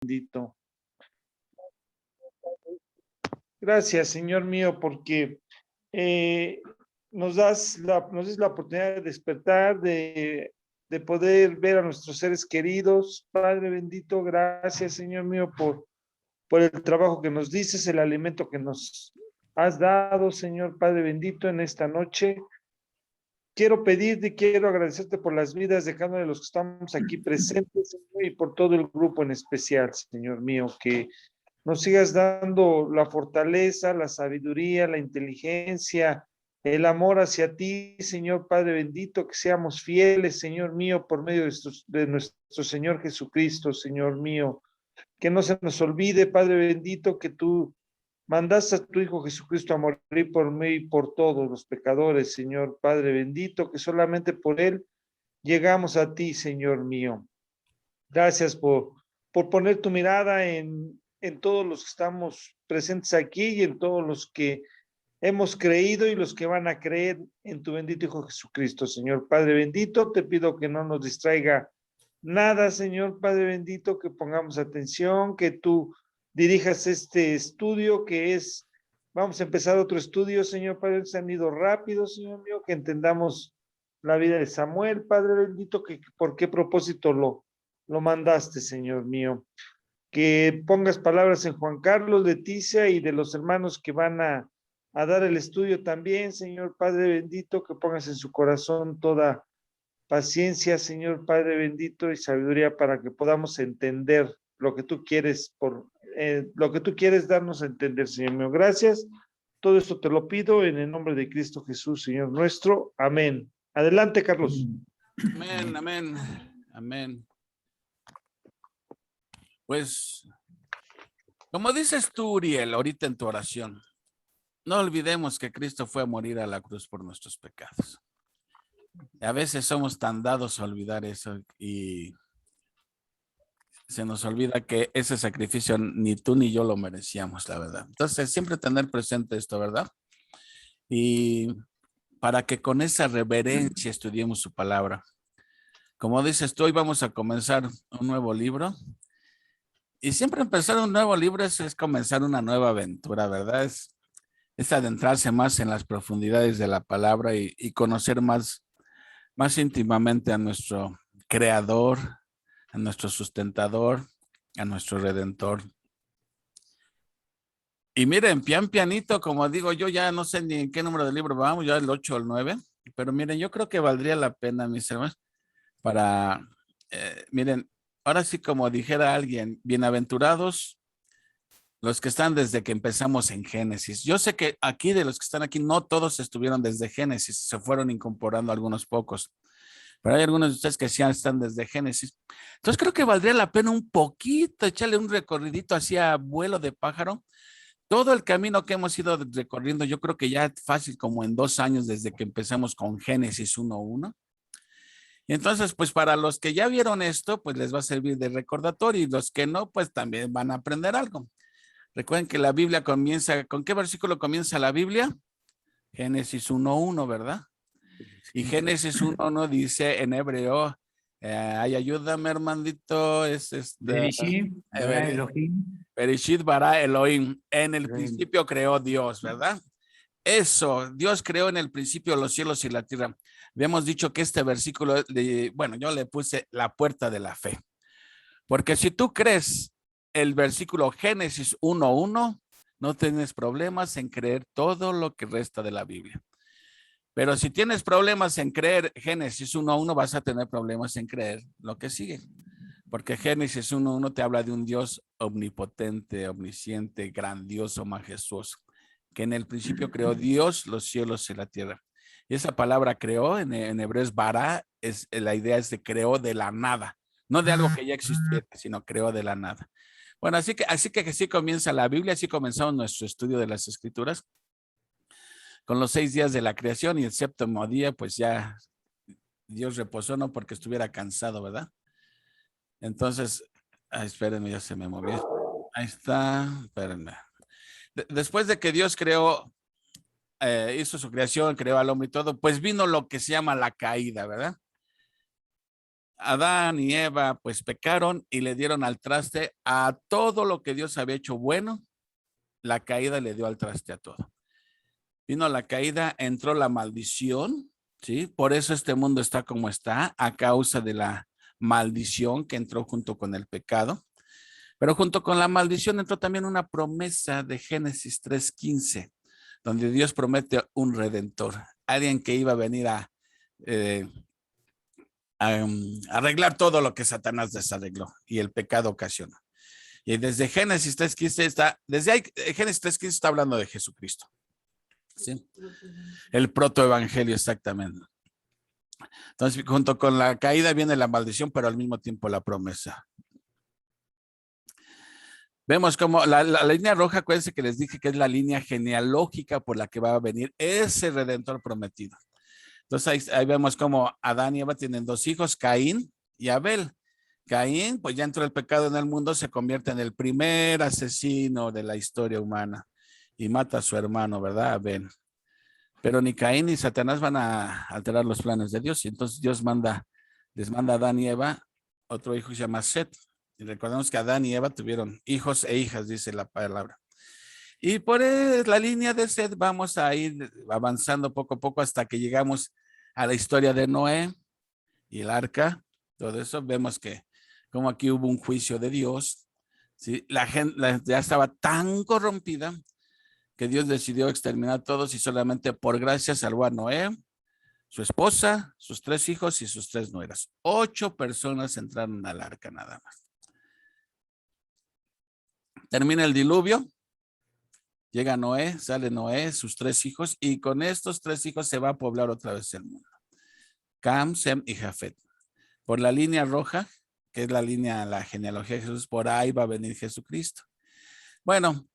bendito. Gracias, Señor mío, porque nos das la oportunidad de despertar, de poder ver a nuestros seres queridos. Padre bendito, gracias, Señor mío, por el trabajo que nos dices, el alimento que nos has dado, Señor Padre bendito, en esta noche. Quiero pedirte y quiero agradecerte por las vidas de cada uno de los que estamos aquí presentes, Señor, y por todo el grupo en especial, Señor mío, que nos sigas dando la fortaleza, la sabiduría, la inteligencia, el amor hacia ti, Señor Padre bendito, que seamos fieles, Señor mío, por medio de nuestro Señor Jesucristo, Señor mío. Que no se nos olvide, Padre bendito, que tú mandaste a tu Hijo Jesucristo a morir por mí y por todos los pecadores, Señor Padre bendito, que solamente por Él llegamos a ti, Señor mío. Gracias por poner tu mirada en todos los que estamos presentes aquí y en todos los que hemos creído y los que van a creer en tu bendito Hijo Jesucristo, Señor Padre bendito. Te pido que no nos distraiga nada, Señor Padre bendito, que pongamos atención, que tú dirijas este estudio que es, vamos a empezar otro estudio, Señor Padre, se han ido rápido, Señor mío, que entendamos la vida de Samuel, Padre bendito, que por qué propósito lo mandaste, Señor mío. Que pongas palabras en Juan Carlos, Leticia y de los hermanos que van a dar el estudio también, Señor Padre bendito, que pongas en su corazón toda paciencia, Señor Padre bendito, y sabiduría para que podamos entender lo que tú quieres lo que tú quieres darnos a entender, Señor mío. Gracias. Todo esto te lo pido en el nombre de Cristo Jesús, Señor nuestro. Amén. Adelante, Carlos. Amén, amén, amén. Pues, como dices tú, Uriel, ahorita en tu oración, no olvidemos que Cristo fue a morir a la cruz por nuestros pecados. A veces somos tan dados a olvidar eso y se nos olvida que ese sacrificio ni tú ni yo lo merecíamos, la verdad. Entonces, siempre tener presente esto, ¿verdad? Y para que con esa reverencia estudiemos su palabra. Como dices tú, hoy vamos a comenzar un nuevo libro. Y siempre empezar un nuevo libro es comenzar una nueva aventura, ¿verdad? Es adentrarse más en las profundidades de la palabra y conocer más íntimamente a nuestro creador, a nuestro sustentador, a nuestro redentor. Y miren, pianito, como digo, yo ya no sé ni en qué número de libro vamos, ya el 8 o el 9, pero miren, yo creo que valdría la pena, mis hermanos, miren, ahora sí como dijera alguien, bienaventurados los que están desde que empezamos en Génesis. Yo sé que aquí de los que están aquí, no todos estuvieron desde Génesis, se fueron incorporando algunos pocos. Pero hay algunos de ustedes que sí están desde Génesis. Entonces creo que valdría la pena un poquito echarle un recorridito hacia vuelo de pájaro. Todo el camino que hemos ido recorriendo, yo creo que ya fácil como en 2 años desde que empezamos con Génesis 1:1. Y entonces, pues para los que ya vieron esto, pues les va a servir de recordatorio y los que no, pues también van a aprender algo. Recuerden que la Biblia comienza, ¿con qué versículo comienza la Biblia? Génesis 1:1, ¿verdad? Y Génesis 1:1 dice en hebreo, ay, ayúdame, hermanito, es Bereshit bara Elohim. Bereshit bara Elohim. En el principio creó Dios, ¿verdad? Eso, Dios creó en el principio los cielos y la tierra. Habíamos dicho que este versículo, bueno, yo le puse la puerta de la fe. Porque si tú crees el versículo Génesis 1:1, no tienes problemas en creer todo lo que resta de la Biblia. Pero si tienes problemas en creer Génesis 1:1, vas a tener problemas en creer lo que sigue. Porque Génesis 1:1 te habla de un Dios omnipotente, omnisciente, grandioso, majestuoso, que en el principio creó Dios los cielos y la tierra. Y esa palabra creó, en hebreo es bara, la idea es de creó de la nada, no de algo que ya existiera, sino creó de la nada. Bueno, así que así comienza la Biblia, así comenzamos nuestro estudio de las Escrituras, con los 6 días de la creación y el 7º día, pues ya Dios reposó, no porque estuviera cansado, ¿verdad? Entonces, espérenme, ya se me movió. Ahí está, espérenme. Después de que Dios creó, hizo su creación, creó al hombre y todo, pues vino lo que se llama la caída, ¿verdad? Adán y Eva pues pecaron y le dieron al traste a todo lo que Dios había hecho bueno. La caída le dio al traste a todo. Vino la caída, entró la maldición, ¿sí? Por eso este mundo está como está, a causa de la maldición que entró junto con el pecado. Pero junto con la maldición entró también una promesa de Génesis 3:15, donde Dios promete un redentor, alguien que iba a venir a arreglar todo lo que Satanás desarregló y el pecado ocasionó. Y desde Génesis 3:15 está, desde ahí, Génesis 3:15 está hablando de Jesucristo. ¿Sí? El protoevangelio, exactamente. Entonces, junto con la caída viene la maldición, pero al mismo tiempo la promesa. Vemos como la línea roja, acuérdense que les dije que es la línea genealógica por la que va a venir ese redentor prometido. Entonces ahí vemos como Adán y Eva tienen dos hijos, Caín y Abel. Caín, pues ya entró el pecado en el mundo, se convierte en el primer asesino de la historia humana y mata a su hermano, ¿verdad? Abel. Pero ni Caín ni Satanás van a alterar los planes de Dios. Y entonces Dios les manda a Adán y Eva otro hijo que se llama Set. Y recordemos que Adán y Eva tuvieron hijos e hijas, dice la palabra. Y por la línea de Set vamos a ir avanzando poco a poco hasta que llegamos a la historia de Noé y el arca. Todo eso vemos que como aquí hubo un juicio de Dios. ¿Sí? La gente ya estaba tan corrompida que Dios decidió exterminar a todos y solamente por gracia salvó a Noé, su esposa, sus 3 hijos y sus 3 nueras. 8 personas entraron al arca nada más. Termina el diluvio, llega Noé, sale Noé, sus 3 hijos, y con estos 3 hijos se va a poblar otra vez el mundo. Cam, Sem y Jafet. Por la línea roja, que es la línea, la genealogía de Jesús, por ahí va a venir Jesucristo. Bueno,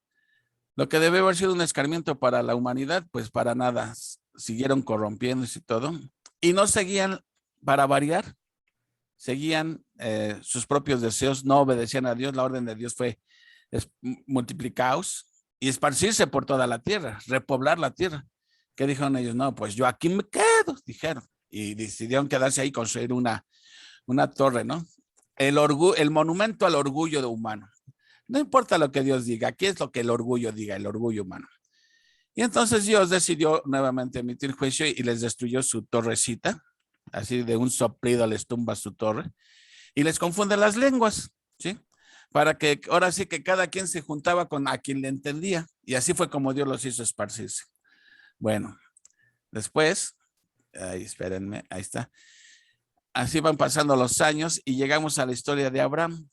lo que debe haber sido un escarmiento para la humanidad, pues para nada, siguieron corrompiéndose y todo, y no seguían, para variar, seguían sus propios deseos, no obedecían a Dios. La orden de Dios fue multiplicaos y esparcirse por toda la tierra, repoblar la tierra. ¿Qué dijeron ellos? No, pues yo aquí me quedo, dijeron, y decidieron quedarse ahí y construir una torre, ¿no? El monumento al orgullo humano. No importa lo que Dios diga, aquí es lo que el orgullo diga, el orgullo humano. Y entonces Dios decidió nuevamente emitir juicio y les destruyó su torrecita, así de un soplido les tumba su torre y les confunde las lenguas, ¿sí? Para que ahora sí que cada quien se juntaba con a quien le entendía, y así fue como Dios los hizo esparcirse. Bueno, después, espérenme, ahí está. Así van pasando los años y llegamos a la historia de Abraham.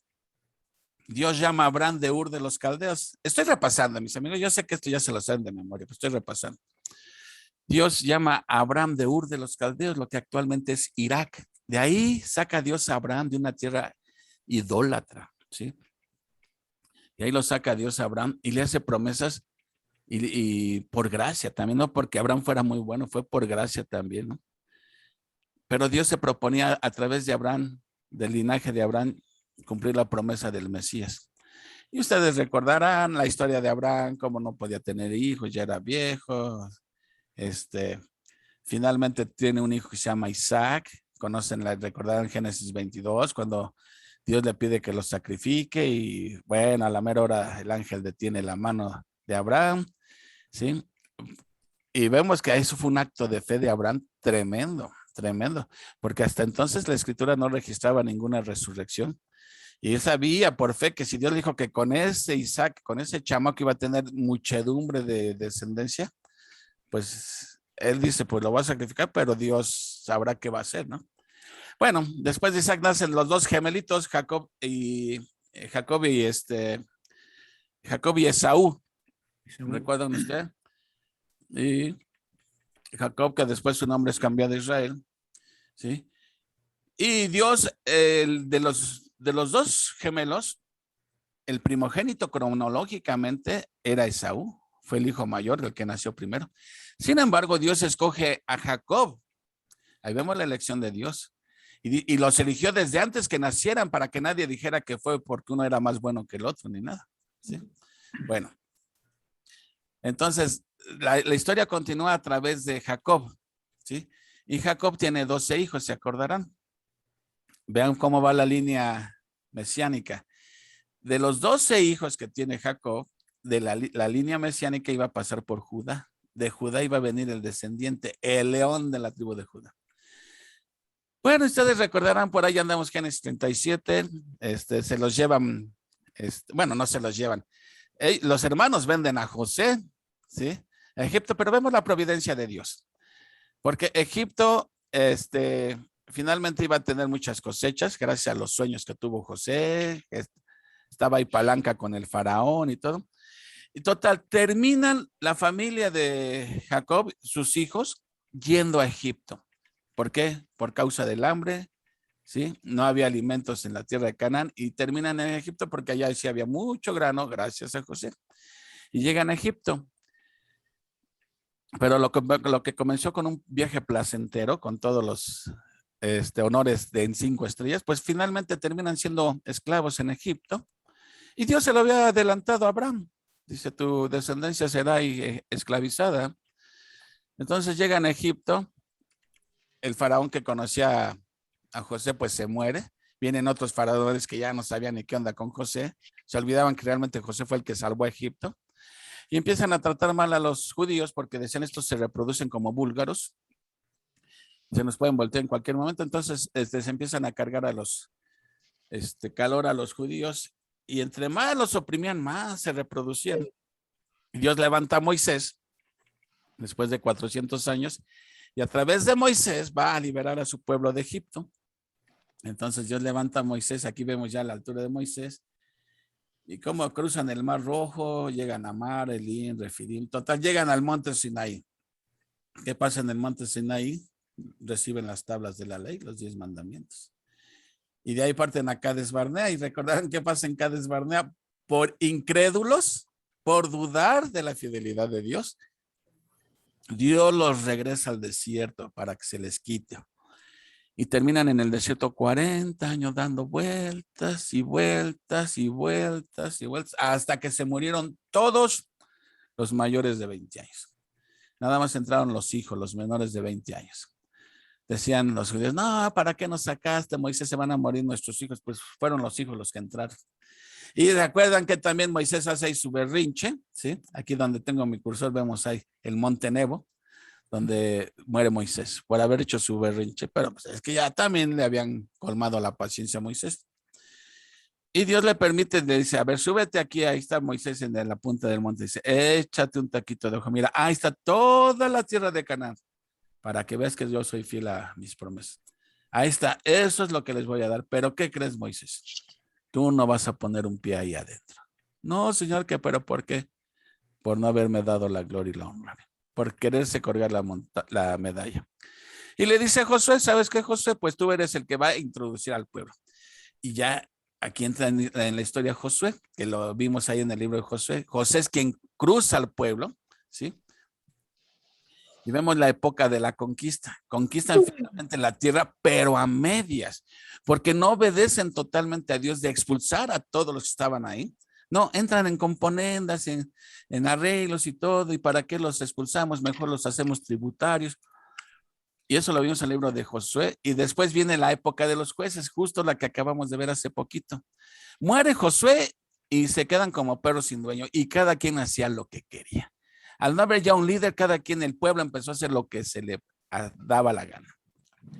Dios llama a Abraham de Ur de los Caldeos. Estoy repasando, mis amigos. Yo sé que esto ya se lo saben de memoria, pero estoy repasando. Dios llama a Abraham de Ur de los Caldeos, lo que actualmente es Irak. De ahí saca Dios a Abraham de una tierra idólatra, ¿sí? Y ahí lo saca Dios a Abraham y le hace promesas y por gracia también, no porque Abraham fuera muy bueno, fue por gracia también, ¿no? Pero Dios se proponía a través de Abraham, del linaje de Abraham, cumplir la promesa del Mesías. Y ustedes recordarán la historia de Abraham, cómo no podía tener hijos, ya era viejo. Finalmente tiene un hijo que se llama Isaac. Recordarán Génesis 22, cuando Dios le pide que lo sacrifique y bueno, a la mera hora el ángel detiene la mano de Abraham, ¿sí? Y vemos que eso fue un acto de fe de Abraham tremendo, tremendo, porque hasta entonces la escritura no registraba ninguna resurrección. Y él sabía por fe que si Dios dijo que con ese Isaac, con ese chamaco iba a tener muchedumbre de descendencia, pues él dice, pues lo va a sacrificar, pero Dios sabrá qué va a hacer, ¿no? Bueno, después de Isaac nacen los 2 gemelitos, Jacob y Esaú. ¿Recuerdan ustedes? Y Jacob, que después su nombre es cambiado a Israel, ¿sí? Y Dios, de los 2 gemelos, el primogénito cronológicamente era Esaú, fue el hijo mayor del que nació primero. Sin embargo, Dios escoge a Jacob. Ahí vemos la elección de Dios. Y los eligió desde antes que nacieran para que nadie dijera que fue porque uno era más bueno que el otro, ni nada, ¿sí? Bueno, entonces la historia continúa a través de Jacob, ¿sí? Y Jacob tiene 12 hijos, ¿se acordarán? Vean cómo va la línea mesiánica. De los 12 hijos que tiene Jacob, de la línea mesiánica iba a pasar por Judá. De Judá iba a venir el descendiente, el león de la tribu de Judá. Bueno, ustedes recordarán, por ahí andamos Génesis 37, se los llevan, bueno, no se los llevan. Los hermanos venden a José, ¿sí? A Egipto, pero vemos la providencia de Dios. Porque Egipto, finalmente iba a tener muchas cosechas gracias a los sueños que tuvo José. Estaba ahí palanca con el faraón y todo. Y total, terminan la familia de Jacob, sus hijos, yendo a Egipto. ¿Por qué? Por causa del hambre, ¿sí? No había alimentos en la tierra de Canaán y terminan en Egipto porque allá sí había mucho grano gracias a José. Y llegan a Egipto. Pero lo que comenzó con un viaje placentero, con todos los honores de 5 estrellas, pues finalmente terminan siendo esclavos en Egipto. Y Dios se lo había adelantado a Abraham. Dice, tu descendencia será esclavizada. Entonces llegan a Egipto. El faraón que conocía a José, pues se muere. Vienen otros faraones que ya no sabían ni qué onda con José. Se olvidaban que realmente José fue el que salvó a Egipto. Y empiezan a tratar mal a los judíos porque decían estos se reproducen como búlgaros. Se nos pueden voltear en cualquier momento. Entonces se empiezan a cargar a los calor a los judíos. Y entre más los oprimían, más se reproducían. Dios levanta a Moisés después de 400 años y a través de Moisés va a liberar a su pueblo de Egipto. Entonces Dios levanta a Moisés, aquí vemos ya la altura de Moisés, y cómo cruzan el Mar Rojo, llegan a Mar, Elín, Refidim, total, llegan al monte Sinaí. ¿Qué pasa en el monte Sinaí? Reciben las tablas de la ley, los 10 mandamientos. Y de ahí parten a Cades Barnea, y recordarán qué pasa en Cades Barnea, por incrédulos, por dudar de la fidelidad de Dios, Dios los regresa al desierto para que se les quite. Y terminan en el desierto 40 años dando vueltas y vueltas y vueltas y vueltas, hasta que se murieron todos los mayores de 20 años. Nada más entraron los hijos, los menores de 20 años. Decían los judíos, no, ¿para qué nos sacaste, Moisés? Se van a morir nuestros hijos. Pues fueron los hijos los que entraron. Y recuerdan que también Moisés hace ahí su berrinche, ¿sí? Aquí donde tengo mi cursor vemos ahí el monte Nebo, donde muere Moisés por haber hecho su berrinche, pero pues es que ya también le habían colmado la paciencia a Moisés. Y Dios le permite, le dice, a ver, súbete aquí, ahí está Moisés en la punta del monte, dice, échate un taquito de ojo, mira, ahí está toda la tierra de Canaán, para que veas que yo soy fiel a mis promesas. Ahí está, eso es lo que les voy a dar, pero ¿qué crees, Moisés? Tú no vas a poner un pie ahí adentro. No, Señor, ¿qué? ¿Pero por qué? Por no haberme dado la gloria y la honra, por quererse colgar la medalla. Y le dice a Josué, ¿sabes qué, Josué? Pues tú eres el que va a introducir al pueblo. Y ya aquí entra en la historia Josué, que lo vimos ahí en el libro de Josué. José es quien cruza al pueblo, ¿sí? Y vemos la época de la conquista. Conquistan finalmente la tierra, pero a medias, porque no obedecen totalmente a Dios de expulsar a todos los que estaban ahí. No, entran en componendas, en arreglos y todo. ¿Y para qué los expulsamos? Mejor los hacemos tributarios. Y eso lo vimos en el libro de Josué. Y después viene la época de los jueces, justo la que acabamos de ver hace poquito. Muere Josué y se quedan como perros sin dueño. Y cada quien hacía lo que quería. Al no haber ya un líder, cada quien en el pueblo empezó a hacer lo que se le daba la gana.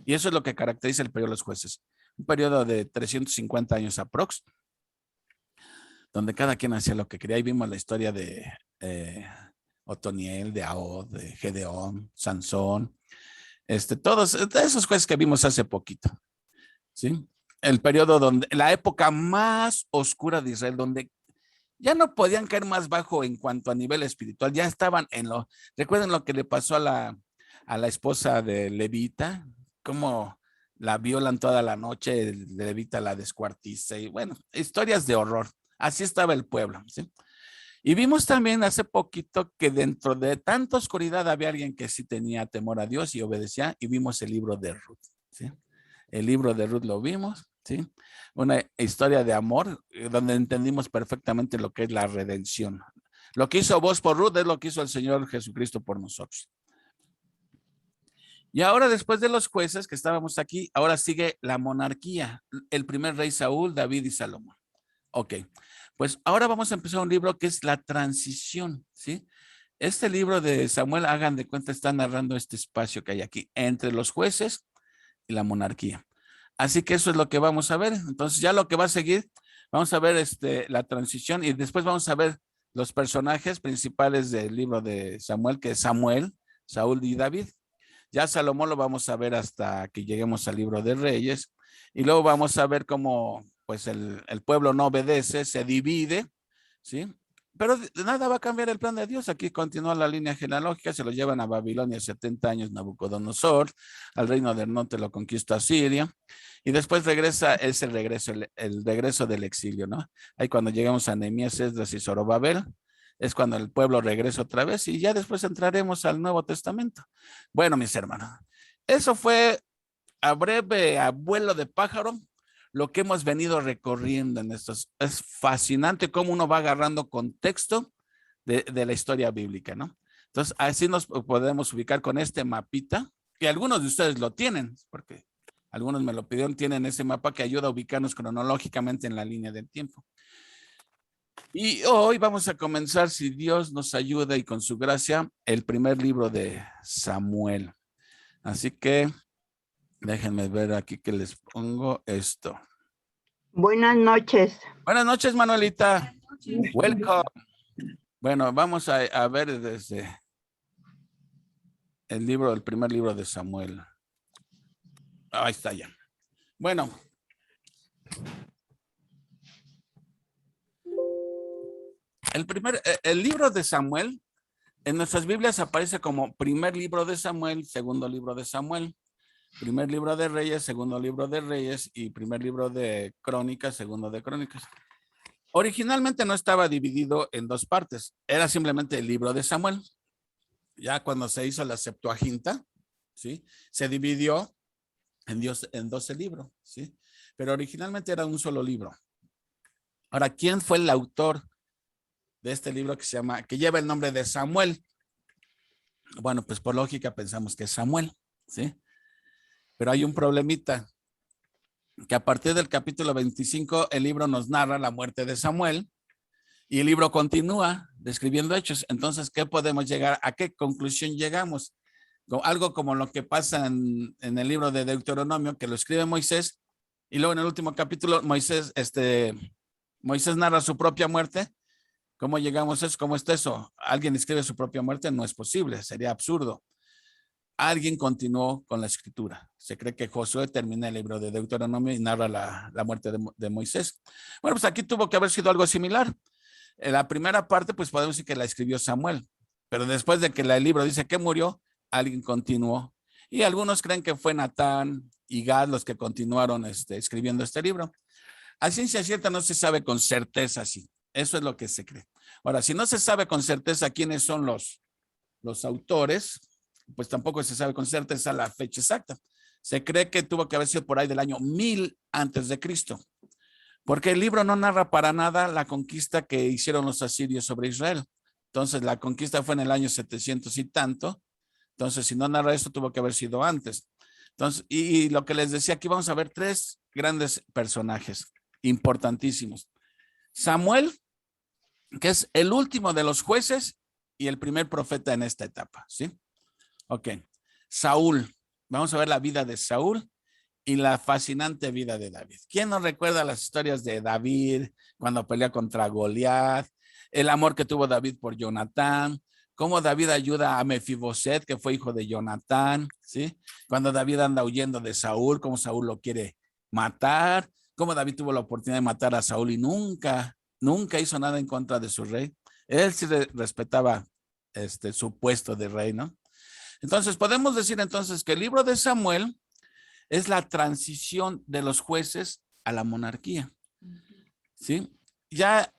Y eso es lo que caracteriza el periodo de los jueces. Un periodo de 350 años aprox, donde cada quien hacía lo que quería. Ahí vimos la historia de Otoniel, de Ahod, de Gedeón, Sansón, todos esos jueces que vimos hace poquito, ¿sí? El periodo donde, la época más oscura de Israel, donde ya no podían caer más bajo en cuanto a nivel espiritual, ya estaban recuerden lo que le pasó a la esposa de Levita, cómo la violan toda la noche, Levita la descuartiza y bueno, historias de horror. Así estaba el pueblo, ¿sí? Y vimos también hace poquito que dentro de tanta oscuridad había alguien que sí tenía temor a Dios y obedecía, y vimos el libro de Ruth, ¿sí? El libro de Ruth lo vimos, ¿sí? Una historia de amor donde entendimos perfectamente lo que es la redención. Lo que hizo vos por Ruth es lo que hizo el Señor Jesucristo por nosotros. Y ahora después de los jueces que estábamos aquí, ahora sigue la monarquía, el primer rey Saúl, David y Salomón. Ok, pues ahora vamos a empezar un libro que es la transición, ¿sí? Este libro de Samuel, hagan de cuenta, está narrando este espacio que hay aquí entre los jueces y la monarquía. Así que eso es lo que vamos a ver. Entonces ya lo que va a seguir, vamos a ver la transición y después vamos a ver los personajes principales del libro de Samuel, que es Samuel, Saúl y David. Ya Salomón lo vamos a ver hasta que lleguemos al libro de Reyes y luego vamos a ver cómo pues el pueblo no obedece, se divide, ¿sí? Pero nada va a cambiar el plan de Dios. Aquí continúa la línea genealógica, se lo llevan a Babilonia 70 años Nabucodonosor, al reino del norte lo conquista Asiria y después regresa, es el regreso del exilio, ¿no? Ahí cuando llegamos a Nehemías, Esdras y Zorobabel, es cuando el pueblo regresa otra vez y ya después entraremos al Nuevo Testamento. Bueno, mis hermanos, eso fue a breve abuelo de pájaro lo que hemos venido recorriendo en estos. Es fascinante cómo uno va agarrando contexto de la historia bíblica, ¿no? Entonces, así nos podemos ubicar con este mapita, que algunos de ustedes lo tienen, porque algunos me lo pidieron, tienen ese mapa que ayuda a ubicarnos cronológicamente en la línea del tiempo. Y hoy vamos a comenzar, si Dios nos ayuda y con su gracia, el primer libro de Samuel. Así que déjenme ver aquí que les pongo esto. Buenas noches. Buenas noches, Manuelita. Welcome. Bueno, vamos a ver desde el primer libro de Samuel. Ahí está ya. Bueno. El libro de Samuel, en nuestras Biblias aparece como primer libro de Samuel, segundo libro de Samuel, primer libro de Reyes, segundo libro de Reyes y primer libro de Crónicas, segundo de Crónicas. Originalmente no estaba dividido en dos partes, era simplemente el libro de Samuel. Ya cuando se hizo la Septuaginta, ¿sí? Se dividió en 12 libros, ¿sí? Pero originalmente era un solo libro. Ahora, ¿quién fue el autor de este libro que lleva el nombre de Samuel? Bueno, pues por lógica pensamos que es Samuel, ¿sí? Pero hay un problemita, que a partir del capítulo 25 el libro nos narra la muerte de Samuel y el libro continúa describiendo hechos. Entonces, ¿qué podemos llegar? ¿A qué conclusión llegamos? Algo como lo que pasa en el libro de Deuteronomio, que lo escribe Moisés, y luego en el último capítulo Moisés narra su propia muerte. ¿Cómo llegamos a eso? ¿Cómo está eso? ¿Alguien escribe su propia muerte? No es posible, sería absurdo. Alguien continuó con la escritura. Se cree que Josué termina el libro de Deuteronomio y narra la muerte de Moisés. Bueno, pues aquí tuvo que haber sido algo similar. En la primera parte, pues podemos decir que la escribió Samuel, pero después de que el libro dice que murió, alguien continuó. Y algunos creen que fue Natán y Gad los que continuaron escribiendo este libro. A ciencia cierta no se sabe con certeza así. Eso es lo que se cree. Ahora, si no se sabe con certeza quiénes son los autores, pues tampoco se sabe con certeza la fecha exacta. Se cree que tuvo que haber sido por ahí del año 1000 antes de Cristo, porque el libro no narra para nada la conquista que hicieron los asirios sobre Israel. Entonces, la conquista fue en el año 700 y tanto. Entonces, si no narra esto, tuvo que haber sido antes. Entonces, y lo que les decía, aquí vamos a ver tres grandes personajes importantísimos. Samuel, que es el último de los jueces y el primer profeta en esta etapa, ¿sí? Ok. Saúl. Vamos a ver la vida de Saúl y la fascinante vida de David. ¿Quién nos recuerda las historias de David cuando pelea contra Goliat? El amor que tuvo David por Jonatán, cómo David ayuda a Mefiboset, que fue hijo de Jonatán, ¿sí? Cuando David anda huyendo de Saúl, cómo Saúl lo quiere matar, cómo David tuvo la oportunidad de matar a Saúl y nunca hizo nada en contra de su rey. Él sí respetaba su puesto de rey, ¿no? Entonces, podemos decir entonces que el libro de Samuel es la transición de los jueces a la monarquía, ¿sí? Ya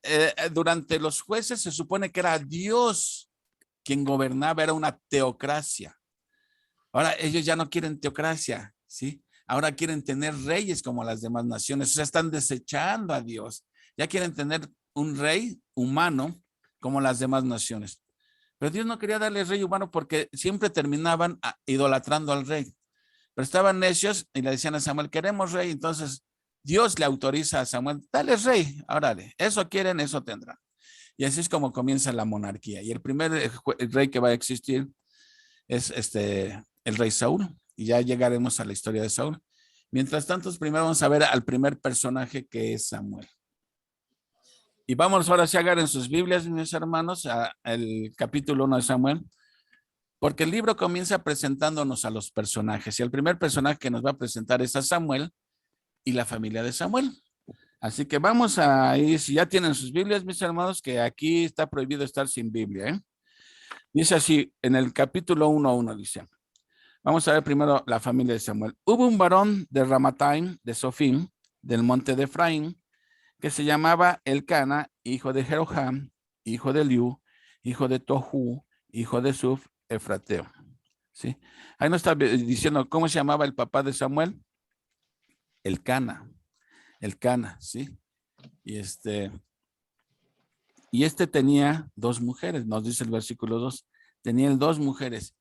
durante los jueces se supone que era Dios quien gobernaba, era una teocracia. Ahora ellos ya no quieren teocracia, ¿sí? Ahora quieren tener reyes como las demás naciones, o sea, están desechando a Dios. Ya quieren tener un rey humano como las demás naciones. Pero Dios no quería darle rey humano porque siempre terminaban idolatrando al rey. Pero estaban necios y le decían a Samuel, queremos rey. Entonces Dios le autoriza a Samuel, dale rey, órale, eso quieren, eso tendrán. Y así es como comienza la monarquía. Y el primer el rey que va a existir es el rey Saúl. Y ya llegaremos a la historia de Saúl. Mientras tanto, primero vamos a ver al primer personaje que es Samuel. Y vamos ahora sí a agarrar en sus Biblias, mis hermanos, al capítulo 1 de Samuel, porque el libro comienza presentándonos a los personajes. Y el primer personaje que nos va a presentar es a Samuel y la familia de Samuel. Así que vamos a ir, si ya tienen sus Biblias, mis hermanos, que aquí está prohibido estar sin Biblia, ¿eh? Dice así, en el capítulo 1:1 dice, vamos a ver primero la familia de Samuel. Hubo un varón de Ramataim, de Sofim, del monte de Efraín, que se llamaba Elcana, hijo de Jeroham, hijo de Liu, hijo de Tohu, hijo de Suf, Efrateo. ¿Sí? Ahí nos está diciendo cómo se llamaba el papá de Samuel. Elcana, ¿sí? Y tenía 2 mujeres, nos dice el versículo 2. Tenía 2 mujeres.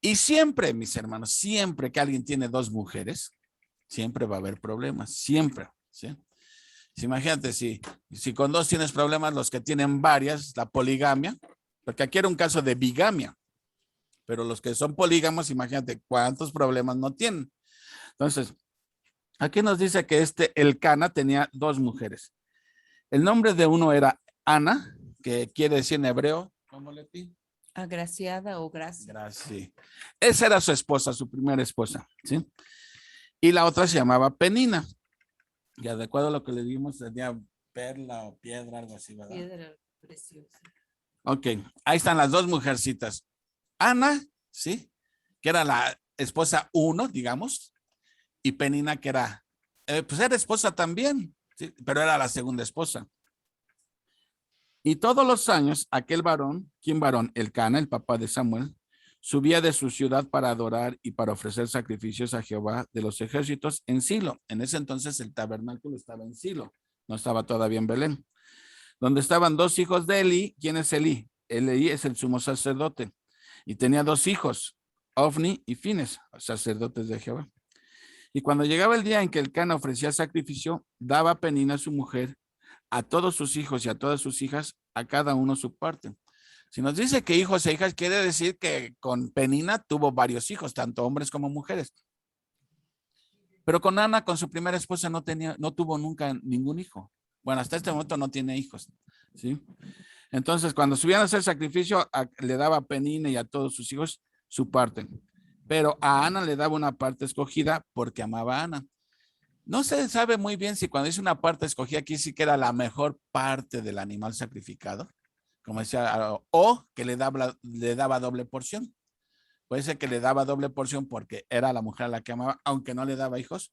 Y siempre, mis hermanos, siempre que alguien tiene 2 mujeres, siempre va a haber problemas, siempre, ¿sí? Imagínate, si con 2 tienes problemas, los que tienen varias, la poligamia, porque aquí era un caso de bigamia, pero los que son polígamos, imagínate cuántos problemas no tienen. Entonces, aquí nos dice que Elcana tenía 2 mujeres. El nombre de uno era Ana, que quiere decir en hebreo, ¿cómo le pide? Agraciada o gracia. Gracias. Esa era su esposa, su primera esposa, ¿sí? Y la otra se llamaba Penina. Y de acuerdo a lo que le dimos, tenía perla o piedra, algo así, ¿verdad? Piedra preciosa. Ok, ahí están las 2 mujercitas. Ana, ¿sí? Que era la esposa 1, digamos, y Penina, que era, pues era esposa también, ¿sí? Pero era la segunda esposa. Y todos los años, aquel varón, ¿quién varón? Elcana, el papá de Samuel, subía de su ciudad para adorar y para ofrecer sacrificios a Jehová de los ejércitos en Silo. En ese entonces el tabernáculo estaba en Silo, no estaba todavía en Belén. Donde estaban 2 hijos de Eli. ¿Quién es Eli? Eli es el sumo sacerdote. Y tenía 2 hijos, Ofni y Fines, sacerdotes de Jehová. Y cuando llegaba el día en que Elcana ofrecía sacrificio, daba a Penina su mujer, a todos sus hijos y a todas sus hijas, a cada uno su parte. Si nos dice que hijos e hijas, quiere decir que con Penina tuvo varios hijos, tanto hombres como mujeres. Pero con Ana, con su primera esposa, no tuvo nunca ningún hijo. Bueno, hasta este momento no tiene hijos, ¿sí? Entonces, cuando subían a hacer sacrificio, le daba a Penina y a todos sus hijos su parte. Pero a Ana le daba una parte escogida porque amaba a Ana. No se sabe muy bien si cuando dice una parte escogida, aquí sí que era la mejor parte del animal sacrificado, como decía, o que le daba doble porción. Puede ser que le daba doble porción porque era la mujer a la que amaba, aunque no le daba hijos,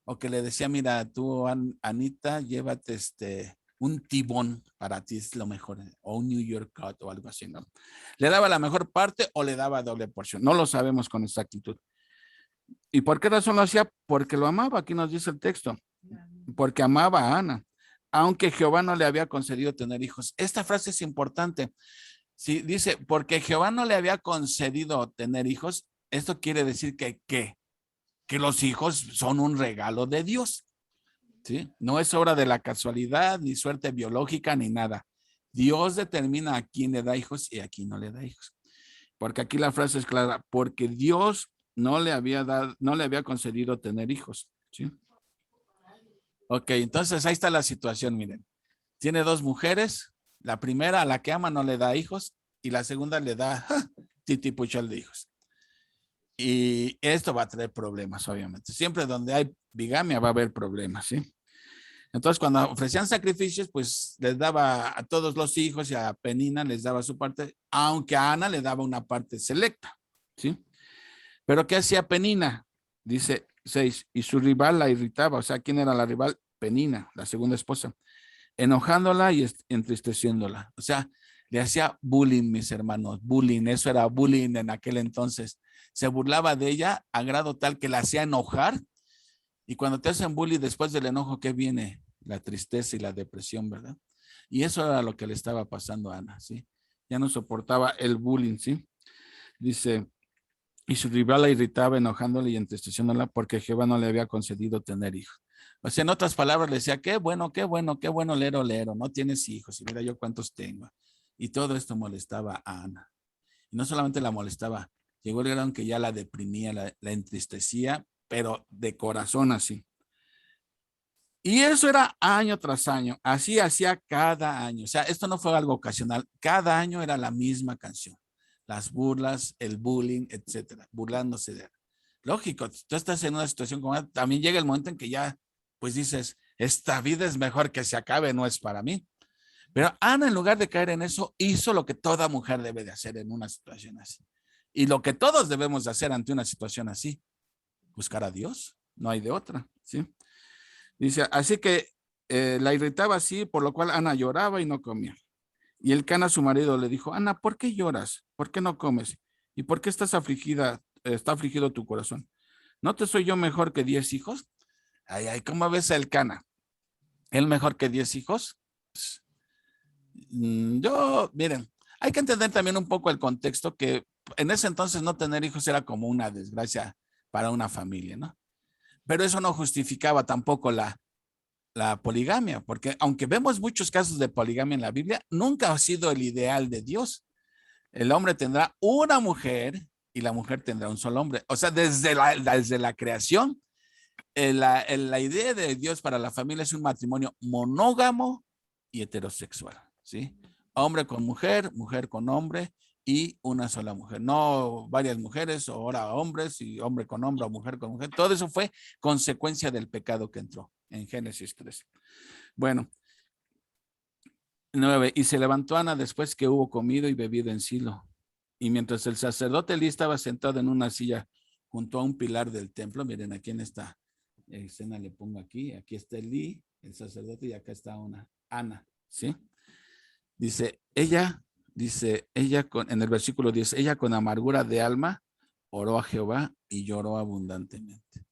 o que le decía, mira, tú, Anita, llévate un tibón, para ti es lo mejor, o un New York Cut o algo así, ¿no? ¿Le daba la mejor parte o le daba doble porción? No lo sabemos con exactitud. ¿Y por qué razón lo hacía? Porque lo amaba, aquí nos dice el texto, porque amaba a Ana, aunque Jehová no le había concedido tener hijos. Esta frase es importante. Si dice, porque Jehová no le había concedido tener hijos, esto quiere decir que los hijos son un regalo de Dios, ¿sí? No es obra de la casualidad, ni suerte biológica, ni nada. Dios determina a quién le da hijos y a quién no le da hijos. Porque aquí la frase es clara, porque Dios no le había concedido tener hijos, ¿sí? Ok, entonces ahí está la situación, miren. Tiene 2 mujeres, la primera a la que ama no le da hijos y la segunda le da titipuchal de hijos. Y esto va a traer problemas, obviamente. Siempre donde hay bigamia va a haber problemas, ¿sí? Entonces, cuando ofrecían sacrificios, pues les daba a todos los hijos y a Penina les daba su parte, aunque a Ana le daba una parte selecta, ¿sí? Pero ¿qué hacía Penina? Dice 6, y su rival la irritaba. O sea, ¿quién era la rival? Penina, la segunda esposa, enojándola y entristeciéndola. O sea, le hacía bullying, mis hermanos, bullying. Eso era bullying en aquel entonces. Se burlaba de ella a grado tal que la hacía enojar. Y cuando te hacen bullying, después del enojo, ¿qué viene? La tristeza y la depresión, ¿verdad? Y eso era lo que le estaba pasando a Ana, ¿sí? ya no soportaba el bullying, ¿sí? Dice, y su rival la irritaba, enojándole y entristeciéndola porque Jehová no le había concedido tener hijos. O sea, en otras palabras, le decía, qué bueno, lero, lero, no tienes hijos, y mira yo cuántos tengo. Y todo esto molestaba a Ana. Y no solamente la molestaba, llegó el grado que ya la deprimía, la entristecía, pero de corazón así. Y eso era año tras año, así hacía cada año. O sea, esto no fue algo ocasional, cada año era la misma canción. Las burlas, el bullying, etcétera, burlándose de él. Lógico, tú estás en una situación como esta, también llega el momento en que ya, pues dices, esta vida es mejor que se acabe, no es para mí. Pero Ana, en lugar de caer en eso, hizo lo que toda mujer debe de hacer en una situación así. Y lo que todos debemos de hacer ante una situación así, buscar a Dios, no hay de otra, ¿sí? Dice, así que la irritaba así, por lo cual Ana lloraba y no comía. Y el Cana, su marido, le dijo, Ana, ¿por qué lloras? ¿Por qué no comes? ¿Y por qué estás afligida? Está afligido tu corazón. ¿No te soy yo mejor que 10 hijos? Ay, ay, ¿cómo ves a el Cana? ¿Él mejor que 10 hijos? Pues, miren, hay que entender también un poco el contexto que en ese entonces no tener hijos era como una desgracia para una familia, ¿no? Pero eso no justificaba tampoco la poligamia, porque aunque vemos muchos casos de poligamia en la Biblia, nunca ha sido el ideal de Dios. El hombre tendrá una mujer y la mujer tendrá un solo hombre. O sea, desde la creación, la idea de Dios para la familia es un matrimonio monógamo y heterosexual, ¿sí? Hombre con mujer, mujer con hombre y una sola mujer, no varias mujeres o ahora hombres y hombre con hombre o mujer con mujer. Todo eso fue consecuencia del pecado que entró en Génesis 3. Bueno, 9. Y se levantó Ana después que hubo comido y bebido en Silo. Y mientras el sacerdote Elí estaba sentado en una silla junto a un pilar del templo, miren aquí en esta escena le pongo aquí está Elí, el sacerdote, y acá está Ana, ¿sí? Dice, ella en el versículo 10, ella con amargura de alma oró a Jehová y lloró abundantemente.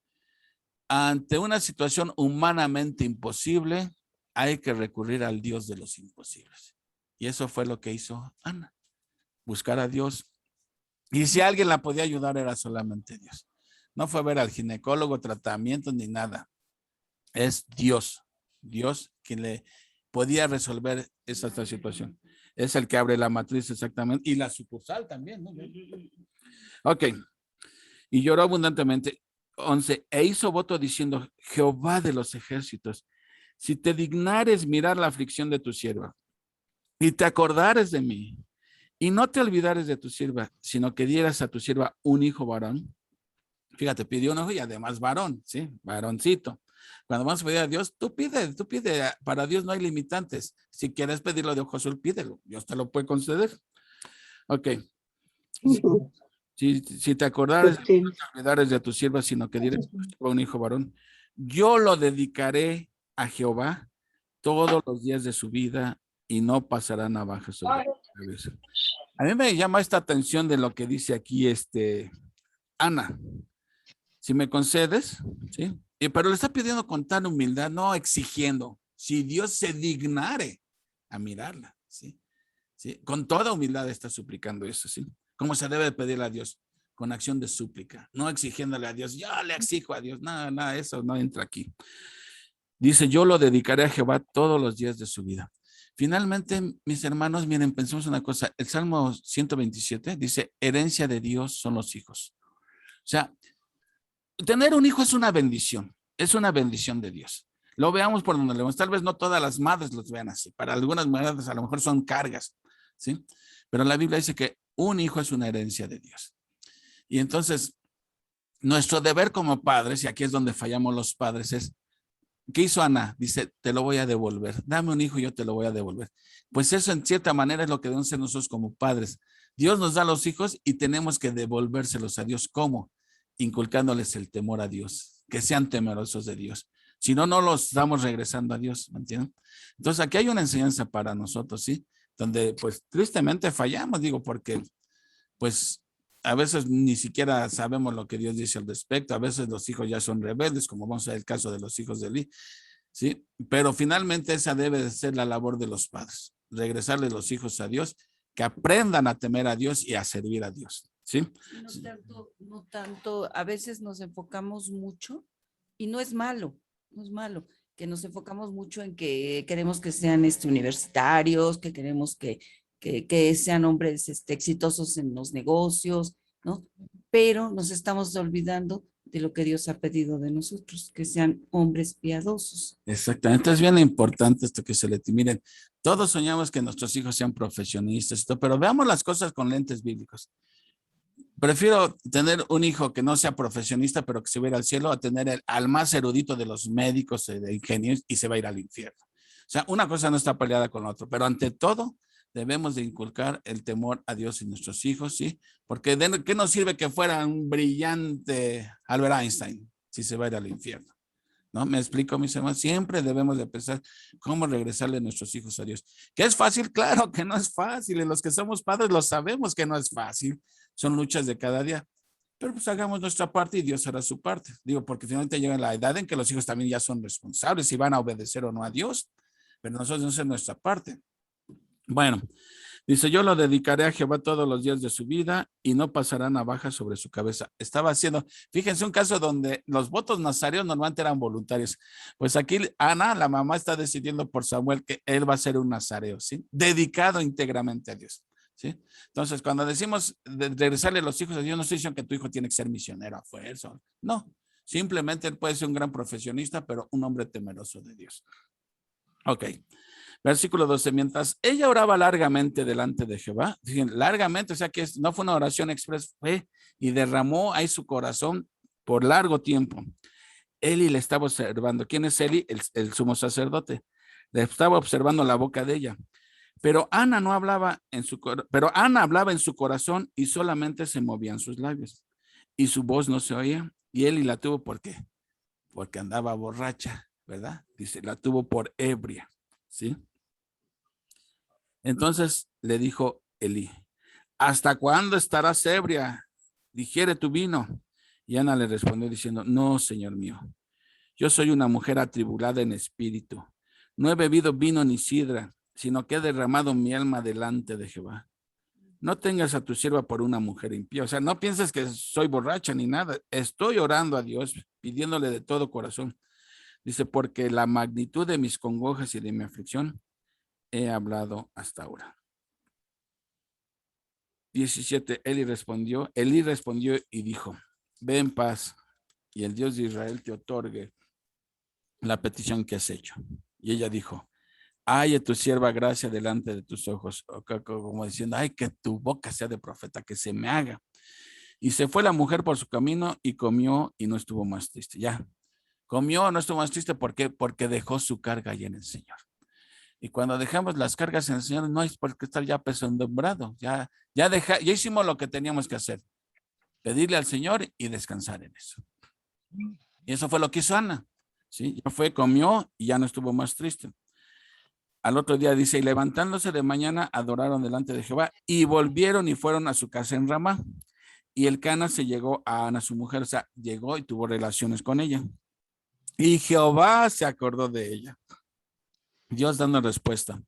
Ante una situación humanamente imposible, hay que recurrir al Dios de los imposibles. Y eso fue lo que hizo Ana, buscar a Dios. Y si alguien la podía ayudar era solamente Dios. No fue ver al ginecólogo, tratamiento ni nada. Es Dios quien le podía resolver esa situación. Es el que abre la matriz exactamente y la sucursal también, ¿no? Ok. Y lloró abundantemente. 11. E hizo voto diciendo, Jehová de los ejércitos, si te dignares mirar la aflicción de tu sierva y te acordares de mí y no te olvidares de tu sierva, sino que dieras a tu sierva un hijo varón. Fíjate, pidió un hijo y además varón, ¿sí? Varoncito. Cuando vamos a pedir a Dios, tú pide. Para Dios no hay limitantes. Si quieres pedirlo de ojo azul, pídelo. Dios te lo puede conceder. Ok. Si te acordares, Sí. no te olvidares de tu sierva, sino que dieras a un hijo varón. Yo lo dedicaré a Jehová todos los días de su vida y no pasará navaja sobre su cabeza. A mí me llama esta atención de lo que dice aquí Ana. Si me concedes, ¿sí? Pero le está pidiendo con tal humildad, no exigiendo. Si Dios se dignare a mirarla, ¿sí? ¿Sí? Con toda humildad está suplicando eso, ¿sí? ¿Cómo se debe pedirle a Dios? Con acción de súplica, no exigiéndole a Dios. Yo le exijo a Dios. Nada, eso no entra aquí. Dice, yo lo dedicaré a Jehová todos los días de su vida. Finalmente, mis hermanos, miren, pensemos una cosa. El Salmo 127 dice, herencia de Dios son los hijos. O sea, tener un hijo es una bendición de Dios. Lo veamos por donde lo vemos. Tal vez no todas las madres los vean así. Para algunas madres a lo mejor son cargas, ¿sí? Pero la Biblia dice que un hijo es una herencia de Dios. Y entonces, nuestro deber como padres, y aquí es donde fallamos los padres, es, ¿qué hizo Ana? Dice, te lo voy a devolver. Dame un hijo y yo te lo voy a devolver. Pues eso en cierta manera es lo que debemos hacer nosotros como padres. Dios nos da los hijos y tenemos que devolvérselos a Dios. ¿Cómo? Inculcándoles el temor a Dios, que sean temerosos de Dios. Si no, no los estamos regresando a Dios, ¿me entienden? Entonces aquí hay una enseñanza para nosotros, ¿sí? Donde pues tristemente fallamos, digo, porque pues a veces ni siquiera sabemos lo que Dios dice al respecto. A veces los hijos ya son rebeldes, como vamos a ver el caso de los hijos de Elí, ¿sí? Pero finalmente esa debe de ser la labor de los padres, regresarle los hijos a Dios que aprendan a temer a Dios y a servir a Dios, ¿sí? No tanto, a veces nos enfocamos mucho y no es malo, no es malo, que nos enfocamos mucho en que queremos que sean universitarios, que queremos que sean hombres exitosos en los negocios, ¿no? Pero nos estamos olvidando de lo que Dios ha pedido de nosotros, que sean hombres piadosos. Exactamente, es bien importante esto que se le miren. Todos soñamos que nuestros hijos sean profesionistas, y todo, pero veamos las cosas con lentes bíblicos. Prefiero tener un hijo que no sea profesionista, pero que se va a ir al cielo, a tener al más erudito de los médicos, de ingenieros, y se va a ir al infierno. O sea, una cosa no está peleada con la otra, pero ante todo debemos de inculcar el temor a Dios en nuestros hijos, ¿sí? Porque ¿de qué nos sirve que fuera un brillante Albert Einstein si se va a ir al infierno? ¿No? Me explico, mis hermanos. Siempre debemos de pensar cómo regresarle a nuestros hijos a Dios. ¿Que es fácil? Claro que no es fácil. Y los que somos padres lo sabemos que no es fácil. Son luchas de cada día. Pero pues hagamos nuestra parte y Dios hará su parte. Digo, porque finalmente llega la edad en que los hijos también ya son responsables y van a obedecer o no a Dios. Pero nosotros no hacemos nuestra parte. Bueno, dice, yo lo dedicaré a Jehová todos los días de su vida y no pasará navaja sobre su cabeza. Estaba haciendo, fíjense, un caso donde los votos nazareos normalmente eran voluntarios. Pues aquí Ana, la mamá, está decidiendo por Samuel que él va a ser un nazareo, ¿sí? Dedicado íntegramente a Dios, ¿sí? Entonces, cuando decimos de regresarle a los hijos a Dios, no estoy diciendo que tu hijo tiene que ser misionero a fuerza. No, simplemente él puede ser un gran profesionista, pero un hombre temeroso de Dios. Ok. Versículo 12, mientras ella oraba largamente delante de Jehová, fíjense, largamente, o sea que no fue una oración express, fue y derramó ahí su corazón por largo tiempo. Eli le estaba observando. ¿Quién es Eli? El sumo sacerdote. Le estaba observando la boca de ella. Pero Ana hablaba en su corazón y solamente se movían sus labios. Y su voz no se oía. Y Eli la tuvo, ¿por qué? Porque andaba borracha, ¿verdad? Dice, la tuvo por ebria, ¿sí? Entonces le dijo Elí, ¿hasta cuándo estarás ebria? Digiere tu vino. Y Ana le respondió diciendo, no, señor mío, yo soy una mujer atribulada en espíritu. No he bebido vino ni sidra, sino que he derramado mi alma delante de Jehová. No tengas a tu sierva por una mujer impía. O sea, no pienses que soy borracha ni nada. Estoy orando a Dios, pidiéndole de todo corazón. Dice, porque la magnitud de mis congojas y de mi aflicción he hablado hasta ahora. 17, Elí respondió y dijo, ve en paz y el Dios de Israel te otorgue la petición que has hecho. Y ella dijo, haya tu sierva gracia delante de tus ojos, como diciendo, ay, que tu boca sea de profeta, que se me haga. Y se fue la mujer por su camino y comió y no estuvo más triste. Ya, comió, no estuvo más triste. ¿Por qué? Porque dejó su carga ahí en el Señor. Y cuando dejamos las cargas en el Señor, no hay por qué estar ya pesadumbrado. Ya hicimos lo que teníamos que hacer. Pedirle al Señor y descansar en eso. Y eso fue lo que hizo Ana. ¿Sí? Ya fue, comió y ya no estuvo más triste. Al otro día dice, y levantándose de mañana, adoraron delante de Jehová y volvieron y fueron a su casa en Ramá. Y el Cana se llegó a Ana, su mujer, o sea, llegó y tuvo relaciones con ella. Y Jehová se acordó de ella. Dios dando respuesta.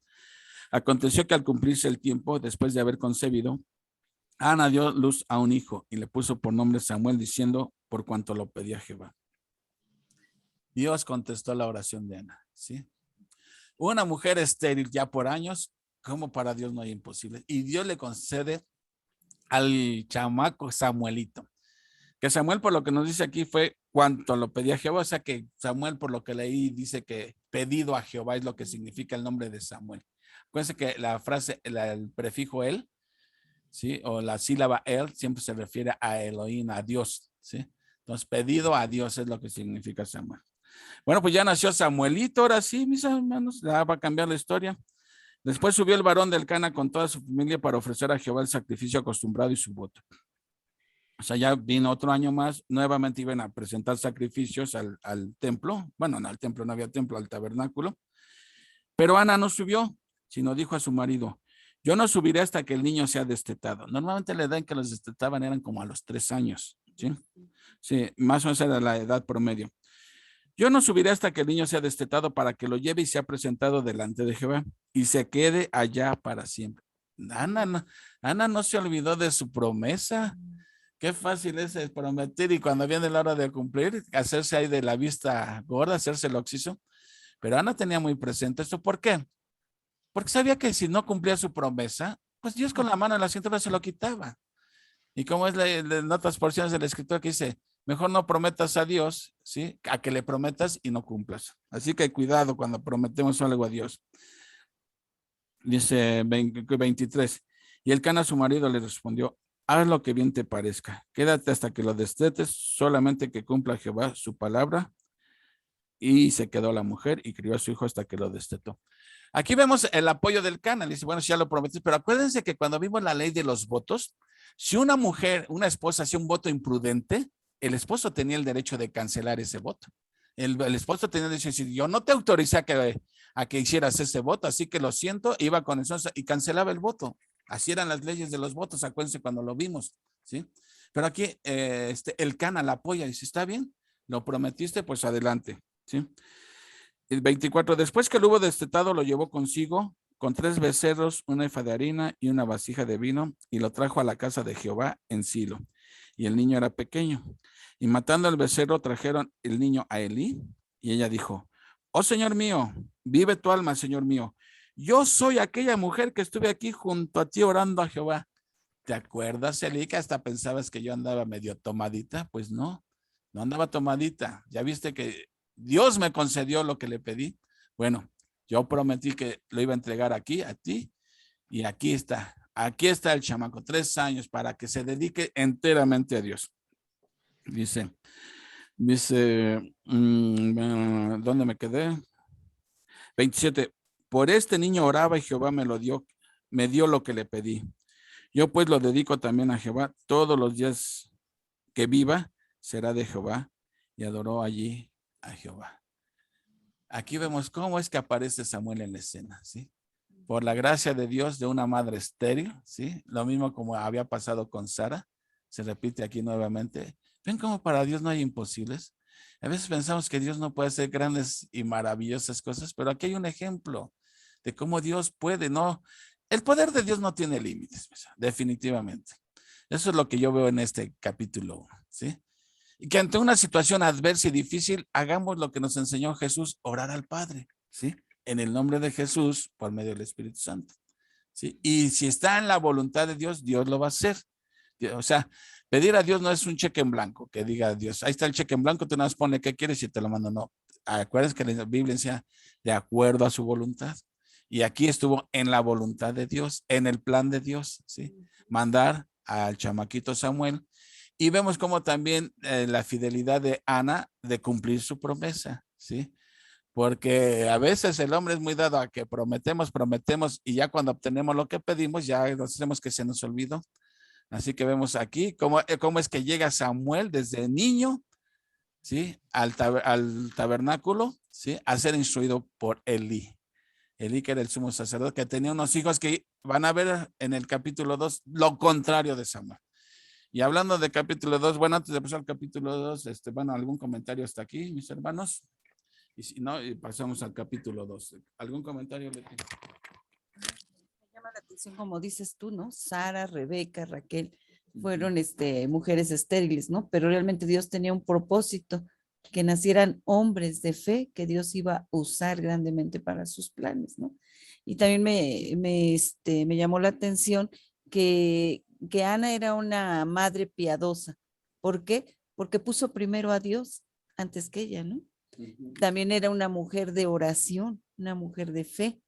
Aconteció que al cumplirse el tiempo, después de haber concebido, Ana dio luz a un hijo y le puso por nombre Samuel, diciendo, por cuanto lo pedía Jehová. Dios contestó la oración de Ana, ¿sí? Una mujer estéril ya por años, como para Dios no hay imposible. Y Dios le concede al chamaco Samuelito. Que Samuel, por lo que nos dice aquí, fue cuanto lo pedía Jehová. O sea que Samuel, por lo que leí, dice que pedido a Jehová es lo que significa el nombre de Samuel. Acuérdense que la frase, el prefijo él, ¿sí? O la sílaba él siempre se refiere a Elohim, a Dios, ¿sí? Entonces, pedido a Dios es lo que significa Samuel. Bueno, pues ya nació Samuelito, ahora sí, mis hermanos, ya va a cambiar la historia. Después subió el varón del Cana con toda su familia para ofrecer a Jehová el sacrificio acostumbrado y su voto. O sea, ya vino otro año más, nuevamente iban a presentar sacrificios al templo. Bueno, no, al templo no había templo, al tabernáculo. Pero Ana no subió, sino dijo a su marido, yo no subiré hasta que el niño sea destetado. Normalmente la edad en que los destetaban eran como a los 3 años, ¿sí? Sí, más o menos era la edad promedio. Yo no subiré hasta que el niño sea destetado para que lo lleve y sea presentado delante de Jehová y se quede allá para siempre. Ana no se olvidó de su promesa. Qué fácil es prometer y cuando viene la hora de cumplir, hacerse ahí de la vista gorda, hacerse el oxiso. Pero Ana tenía muy presente esto. ¿Por qué? Porque sabía que si no cumplía su promesa, pues Dios con la mano en la cintura se lo quitaba. Y como es en otras porciones de la escritura que dice, mejor no prometas a Dios, ¿sí? A que le prometas y no cumplas. Así que cuidado cuando prometemos algo a Dios. Dice 23. Y Elcana su marido le respondió, haz lo que bien te parezca. Quédate hasta que lo destetes, solamente que cumpla Jehová su palabra. Y se quedó la mujer y crió a su hijo hasta que lo destetó. Aquí vemos el apoyo del Elcana. Dice, bueno, si ya lo prometiste, pero acuérdense que cuando vimos la ley de los votos, si una mujer, una esposa hacía un voto imprudente, el esposo tenía el derecho de cancelar ese voto. El esposo tenía el derecho de decir, yo no te autoricé a que hicieras ese voto, así que lo siento, iba con eso y cancelaba el voto. Así eran las leyes de los votos, acuérdense cuando lo vimos, ¿sí? Pero aquí Elcana la apoya y dice, está bien, lo prometiste, pues adelante, ¿sí? El 24, después que lo hubo destetado, lo llevó consigo con 3 becerros, una efa de harina y una vasija de vino, y lo trajo a la casa de Jehová en Silo. Y el niño era pequeño. Y matando al becerro, trajeron el niño a Elí, y ella dijo, oh Señor mío, vive tu alma, Señor mío. Yo soy aquella mujer que estuve aquí junto a ti orando a Jehová. ¿Te acuerdas, Elí, que hasta pensabas que yo andaba medio tomadita? Pues no andaba tomadita. Ya viste que Dios me concedió lo que le pedí. Bueno, yo prometí que lo iba a entregar aquí, a ti, y aquí está el chamaco, 3 años para que se dedique enteramente a Dios. Dice, ¿dónde me quedé? 27, por este niño oraba y Jehová me dio lo que le pedí. Yo pues lo dedico también a Jehová, todos los días que viva será de Jehová, y adoró allí a Jehová. Aquí vemos cómo es que aparece Samuel en la escena, ¿sí? Por la gracia de Dios, de una madre estéril, ¿sí? Lo mismo como había pasado con Sara, se repite aquí nuevamente. ¿Ven cómo para Dios no hay imposibles? A veces pensamos que Dios no puede hacer grandes y maravillosas cosas, pero aquí hay un ejemplo de cómo Dios puede, ¿no? El poder de Dios no tiene límites, definitivamente. Eso es lo que yo veo en este capítulo 1, ¿sí? Y que ante una situación adversa y difícil, hagamos lo que nos enseñó Jesús, orar al Padre, ¿sí? En el nombre de Jesús, por medio del Espíritu Santo, ¿sí? Y si está en la voluntad de Dios, Dios lo va a hacer. O sea, pedir a Dios no es un cheque en blanco, que diga a Dios, ahí está el cheque en blanco, tú nada más ponle qué quieres y te lo mando. No, acuérdense que la Biblia decía de acuerdo a su voluntad. Y aquí estuvo en la voluntad de Dios, en el plan de Dios, ¿sí? Mandar al chamaquito Samuel. Y vemos como también la fidelidad de Ana de cumplir su promesa, ¿sí? Porque a veces el hombre es muy dado a que prometemos y ya cuando obtenemos lo que pedimos, ya nos hacemos que se nos olvidó. Así que vemos aquí cómo es que llega Samuel desde niño, ¿sí? Al tabernáculo, ¿sí? A ser instruido por Elí. Elí, que era el sumo sacerdote, que tenía unos hijos que van a ver en el capítulo 2 lo contrario de Samuel. Y hablando de capítulo 2, bueno, antes de pasar al capítulo 2, bueno, ¿algún comentario hasta aquí, mis hermanos? Y si no, pasamos al capítulo 2. ¿Algún comentario, Leti? Me llama la atención, como dices tú, ¿no? Sara, Rebeca, Raquel, fueron mujeres estériles, ¿no? Pero realmente Dios tenía un propósito, que nacieran hombres de fe que Dios iba a usar grandemente para sus planes, ¿no? Y también me llamó la atención que Ana era una madre piadosa. ¿Por qué? Porque puso primero a Dios antes que ella, ¿no? También era una mujer de oración, una mujer de fe,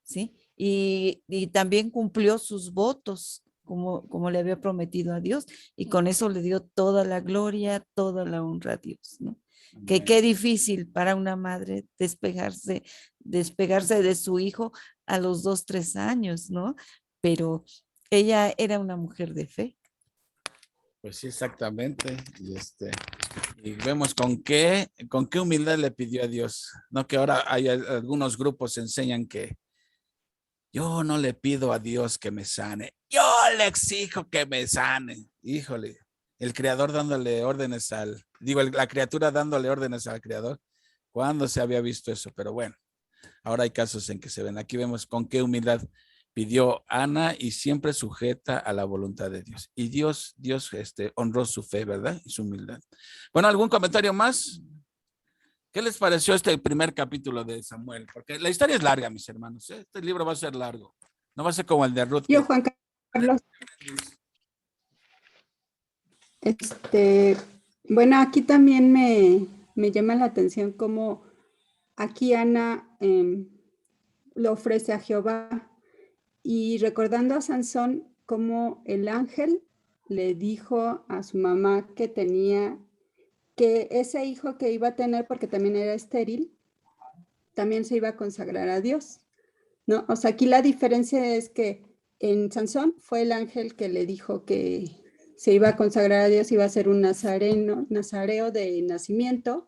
¿sí? Y también cumplió sus votos como le había prometido a Dios, y con eso le dio toda la gloria, toda la honra a Dios, ¿no? Que qué difícil para una madre despegarse de su hijo a los 2, 3 años, ¿no? Pero ella era una mujer de fe. Pues sí, exactamente. Y vemos con qué humildad le pidió a Dios. No que ahora hay algunos grupos que enseñan que yo no le pido a Dios que me sane, yo le exijo que me sane. Híjole, el creador dándole órdenes la criatura dándole órdenes al creador. ¿Cuándo se había visto eso? Pero bueno, ahora hay casos en que se ven. Aquí vemos con qué humildad pidió Ana y siempre sujeta a la voluntad de Dios. Y Dios honró su fe, ¿verdad? Y su humildad. Bueno, ¿algún comentario más? ¿Qué les pareció este primer capítulo de Samuel? Porque la historia es larga, mis hermanos, ¿eh? Este libro va a ser largo. No va a ser como el de Ruth. Yo, Juan Carlos, bueno, aquí también me llama la atención cómo aquí Ana lo ofrece a Jehová y recordando a Sansón cómo el ángel le dijo a su mamá que tenía que ese hijo que iba a tener, porque también era estéril, también se iba a consagrar a Dios, ¿no? O sea, aquí la diferencia es que en Sansón fue el ángel que le dijo que se iba a consagrar a Dios, iba a ser un nazareo de nacimiento,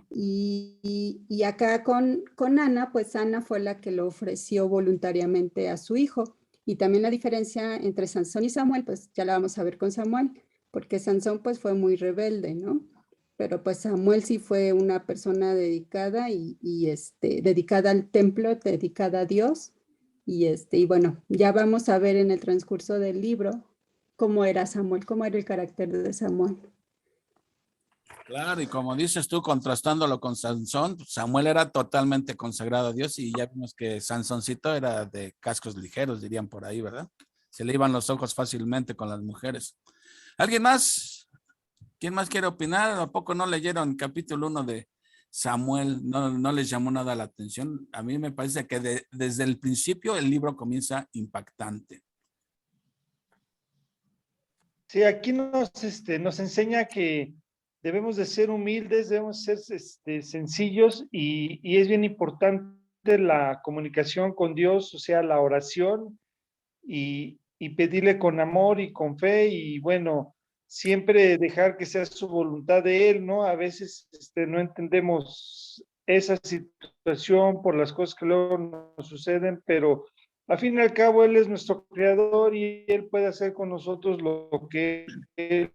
y acá con Ana, pues Ana fue la que lo ofreció voluntariamente a su hijo. Y también la diferencia entre Sansón y Samuel, pues ya la vamos a ver con Samuel, porque Sansón pues fue muy rebelde, ¿no? Pero pues Samuel sí fue una persona dedicada y dedicada al templo, dedicada a Dios. Y bueno, ya vamos a ver en el transcurso del libro cómo era Samuel, cómo era el carácter de Samuel. Claro, y como dices tú, contrastándolo con Sansón, Samuel era totalmente consagrado a Dios y ya vimos que Sansoncito era de cascos ligeros, dirían por ahí, ¿verdad? Se le iban los ojos fácilmente con las mujeres. ¿Alguien más? ¿Quién más quiere opinar? ¿A poco no leyeron capítulo 1 de Samuel? No les llamó nada la atención. A mí me parece que desde el principio el libro comienza impactante. Sí, aquí nos enseña que debemos de ser humildes, debemos ser sencillos y es bien importante la comunicación con Dios, o sea, la oración y pedirle con amor y con fe y bueno, siempre dejar que sea su voluntad de Él, ¿no? A veces no entendemos esa situación por las cosas que luego nos suceden, pero al fin y al cabo Él es nuestro creador y Él puede hacer con nosotros lo que Él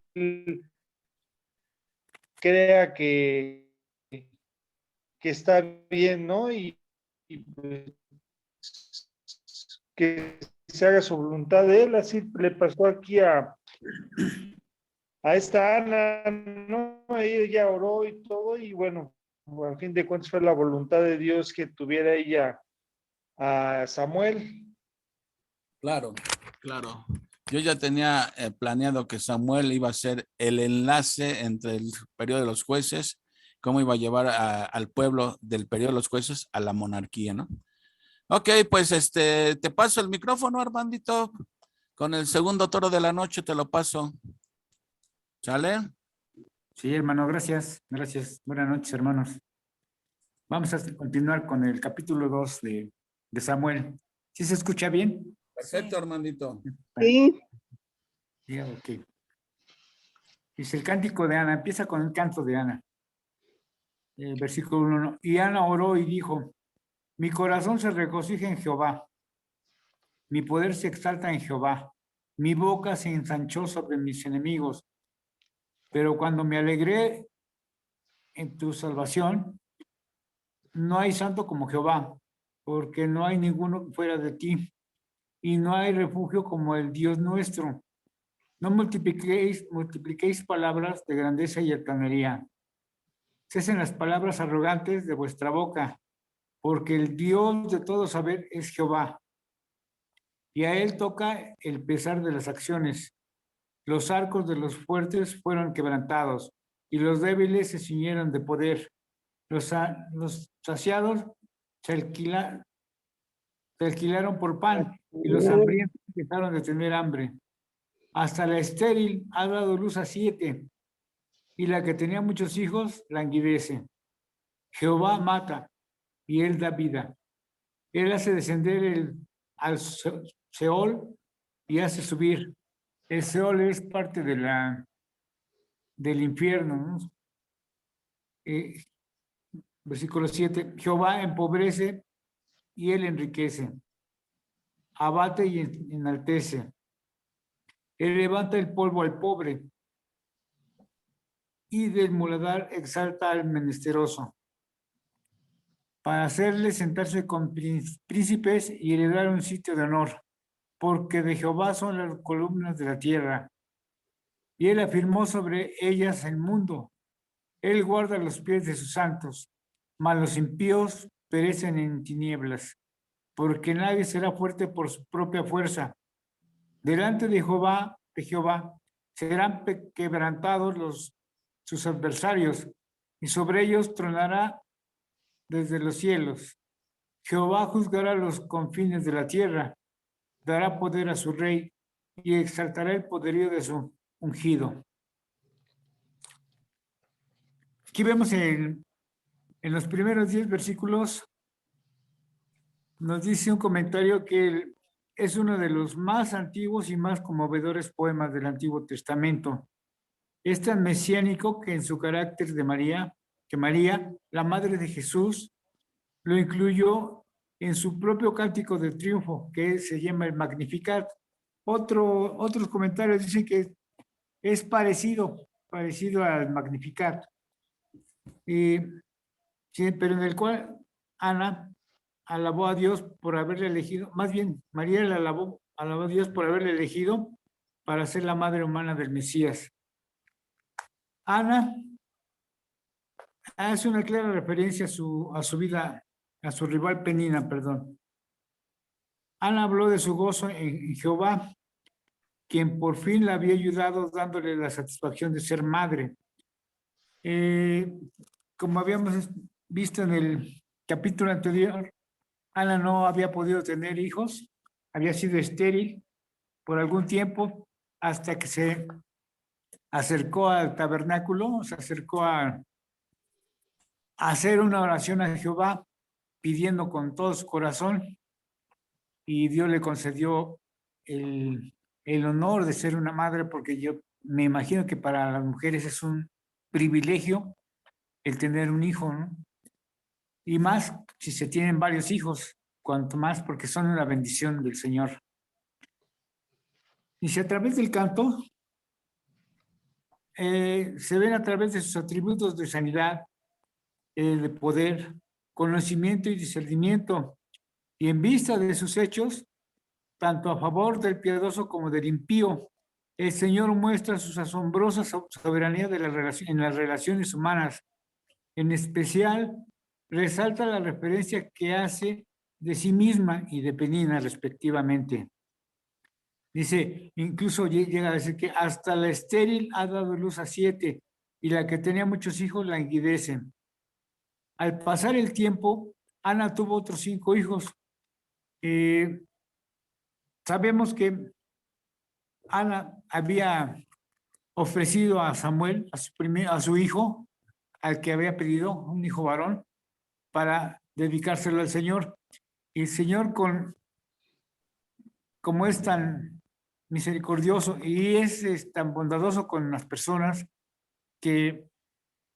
crea que está bien, ¿no? Pues, que se haga su voluntad de Él, así le pasó aquí a esta Ana, ¿no? Ella oró y todo, y bueno, al fin de cuentas fue la voluntad de Dios que tuviera ella a Samuel. Claro, claro. Yo ya tenía planeado que Samuel iba a ser el enlace entre el periodo de los jueces, cómo iba a llevar al pueblo del periodo de los jueces a la monarquía, ¿no? Ok, pues te paso el micrófono, Armandito. Con el segundo toro de la noche te lo paso. ¿Sale? Sí, hermano, gracias. Gracias. Buenas noches, hermanos. Vamos a continuar con el capítulo 2 de Samuel. ¿Sí se escucha bien? Perfecto, Armandito. Sí. Sí, ok. Dice el cántico de Ana, empieza con el canto de Ana. Versículo 1. Y Ana oró y dijo, mi corazón se regocija en Jehová, mi poder se exalta en Jehová, mi boca se ensanchó sobre mis enemigos, pero cuando me alegré en tu salvación, no hay santo como Jehová, porque no hay ninguno fuera de ti, y no hay refugio como el Dios nuestro. No multipliquéis palabras de grandeza y altanería. Cesen las palabras arrogantes de vuestra boca, porque el Dios de todo saber es Jehová, y a él toca el pesar de las acciones. Los arcos de los fuertes fueron quebrantados, y los débiles se ciñeron de poder. Los saciados se alquilaron por pan, y los hambrientos dejaron de tener hambre. Hasta la estéril ha dado luz a 7, y la que tenía muchos hijos languidece. Jehová mata, y él da vida. Él hace descender al Seol y hace subir. El Seol es parte del infierno, ¿no? Versículo 7. Jehová empobrece y él enriquece. Abate y enaltece. Él levanta el polvo al pobre y del muladar exalta al menesteroso. para hacerles sentarse con príncipes y heredar un sitio de honor, porque de Jehová son las columnas de la tierra, y él afirmó sobre ellas el mundo. Él guarda los pies de sus santos, mas los impíos perecen en tinieblas, porque nadie será fuerte por su propia fuerza. Delante de Jehová serán quebrantados sus adversarios, y sobre ellos tronará desde los cielos. Jehová juzgará los confines de la tierra, dará poder a su rey y exaltará el poderío de su ungido. Aquí vemos en los primeros 10 versículos, nos dice un comentario que es uno de los más antiguos y más conmovedores poemas del Antiguo Testamento. Es tan mesiánico que en su carácter de María, la madre de Jesús, lo incluyó en su propio cántico de triunfo, que se llama el Magnificat. Otros comentarios dicen que es parecido al Magnificat, sí, pero en el cual Ana alabó a Dios por haberle elegido, más bien María le alabó a Dios por haberle elegido para ser la madre humana del Mesías. Ana hace una clara referencia a su vida, a su rival Penina, perdón. Ana habló de su gozo en Jehová, quien por fin la había ayudado dándole la satisfacción de ser madre. Como habíamos visto en el capítulo anterior, Ana no había podido tener hijos, había sido estéril por algún tiempo hasta que se acercó al tabernáculo, se acercó a hacer una oración a Jehová pidiendo con todo su corazón, y Dios le concedió el honor de ser una madre, porque yo me imagino que para las mujeres es un privilegio el tener un hijo, ¿no? Y más si se tienen varios hijos, cuanto más porque son una bendición del Señor. Y si a través del canto se ven a través de sus atributos de sanidad, de poder, conocimiento y discernimiento, y en vista de sus hechos, tanto a favor del piadoso como del impío, el Señor muestra sus asombrosas soberanía en las relaciones humanas. En especial, resalta la referencia que hace de sí misma y de Penina, respectivamente. Dice, incluso llega a decir que hasta la estéril ha dado luz a 7, y la que tenía muchos hijos languidece. Al pasar el tiempo, Ana tuvo otros 5 hijos. Sabemos que Ana había ofrecido a Samuel, a su hijo, al que había pedido, un hijo varón, para dedicárselo al Señor. Y el Señor, como es tan misericordioso y es tan bondadoso con las personas, que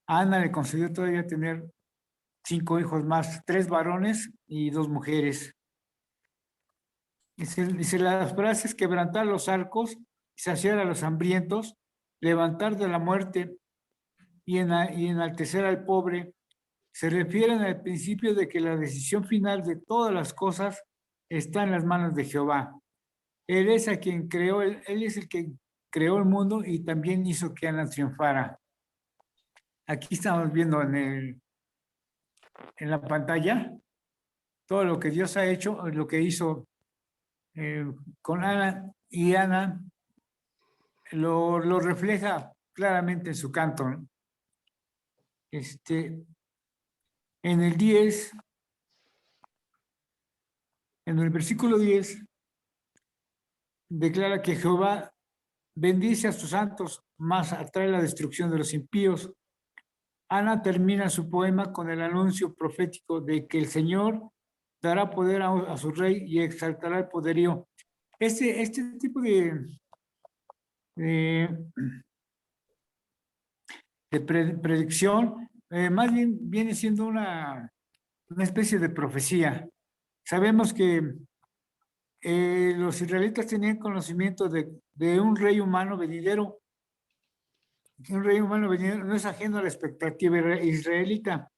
a Ana le concedió todavía tener 5 hijos más, 3 varones y 2 mujeres. Dice las frases: quebrantar los arcos, saciar a los hambrientos, levantar de la muerte y enaltecer al pobre, se refieren al principio de que la decisión final de todas las cosas está en las manos de Jehová. Él es el que creó el mundo y también hizo que Ana triunfara. Aquí estamos viendo en la pantalla todo lo que Dios ha hecho, lo que hizo con Ana, y Ana lo refleja claramente en su canto, ¿no? En el 10, en el versículo 10, declara que Jehová bendice a sus santos, mas atrae la destrucción de los impíos. Ana termina su poema con el anuncio profético de que el Señor dará poder a su rey y exaltará el poderío. Este tipo de predicción más bien viene siendo una especie de profecía. Sabemos que los israelitas tenían conocimiento de un rey humano venidero. Un rey humano venidero no es ajeno a la expectativa israelita.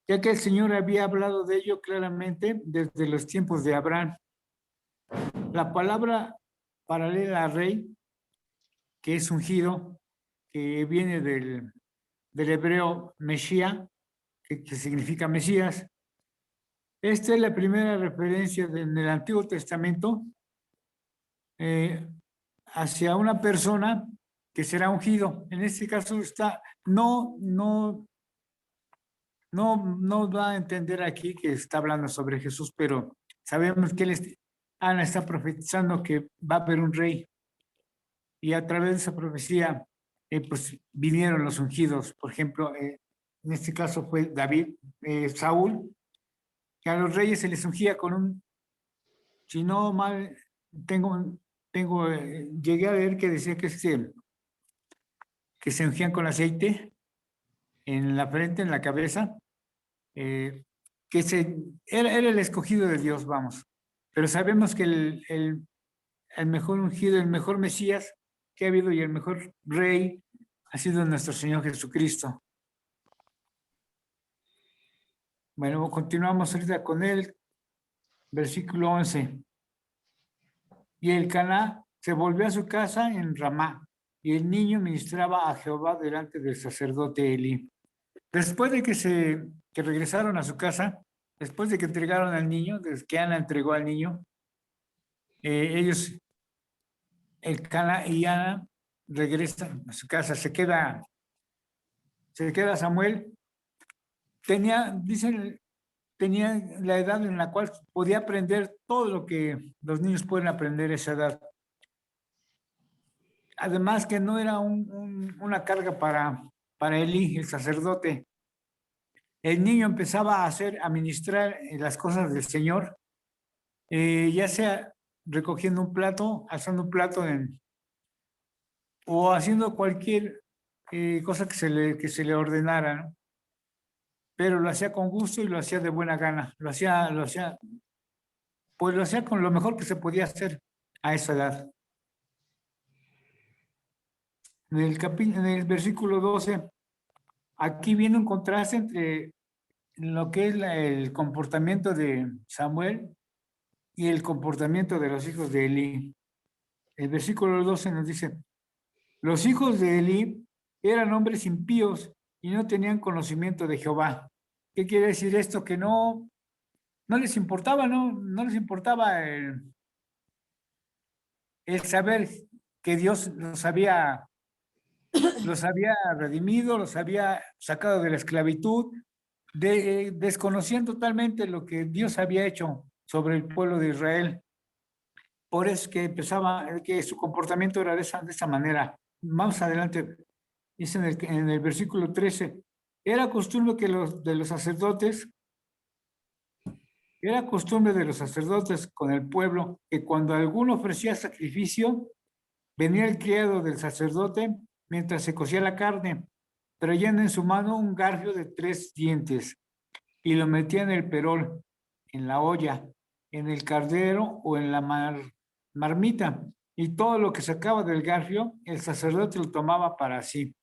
ya que el Señor había hablado de ello claramente desde los tiempos de Abraham. La palabra paralela a rey, que es ungido, que viene del hebreo Meshía, que significa Mesías. Esta es la primera referencia en el Antiguo Testamento hacia una persona que será ungido. En este caso no da a entender aquí que está hablando sobre Jesús, pero sabemos que Ana está profetizando que va a haber un rey. Y a través de esa profecía, pues vinieron los ungidos. Por ejemplo, en este caso fue Saúl, que a los reyes se les ungía con si no mal, llegué a ver que decía que se ungían con aceite en la frente, en la cabeza, era el escogido de Dios, vamos. Pero sabemos que el mejor ungido, el mejor Mesías que ha habido y el mejor rey ha sido nuestro Señor Jesucristo. Bueno, continuamos ahorita con el versículo 11. Y el Caná se volvió a su casa en Ramá, y el niño ministraba a Jehová delante del sacerdote Elí. Después de que regresaron a su casa, después de que entregaron al niño, desde que Ana entregó al niño, el Caná y Ana regresan a su casa. Se queda Samuel. Tenía la edad en la cual podía aprender todo lo que los niños pueden aprender a esa edad. Además que no era una carga para Elí, el sacerdote. El niño empezaba a ministrar las cosas del Señor, ya sea recogiendo un plato, alzando un plato o haciendo cualquier cosa que se le ordenara, ¿no? Pero lo hacía con gusto y lo hacía de buena gana. Lo hacía con lo mejor que se podía hacer a esa edad. En el versículo 12, aquí viene un contraste entre lo que es el comportamiento de Samuel y el comportamiento de los hijos de Elí. El versículo 12 nos dice, los hijos de Elí eran hombres impíos y no tenían conocimiento de Jehová. ¿Qué quiere decir esto? Que no les importaba, no les importaba el saber que Dios los había redimido, los había sacado de la esclavitud, desconocían totalmente lo que Dios había hecho sobre el pueblo de Israel. Por eso que su comportamiento era de esa manera. Más adelante, dice en el versículo 13, era costumbre de los sacerdotes con el pueblo que cuando alguno ofrecía sacrificio, venía el criado del sacerdote mientras se cocía la carne, trayendo en su mano un garfio de 3 dientes y lo metía en el perol, en la olla, en el caldero o en la marmita, y todo lo que sacaba del garfio, el sacerdote lo tomaba para sí.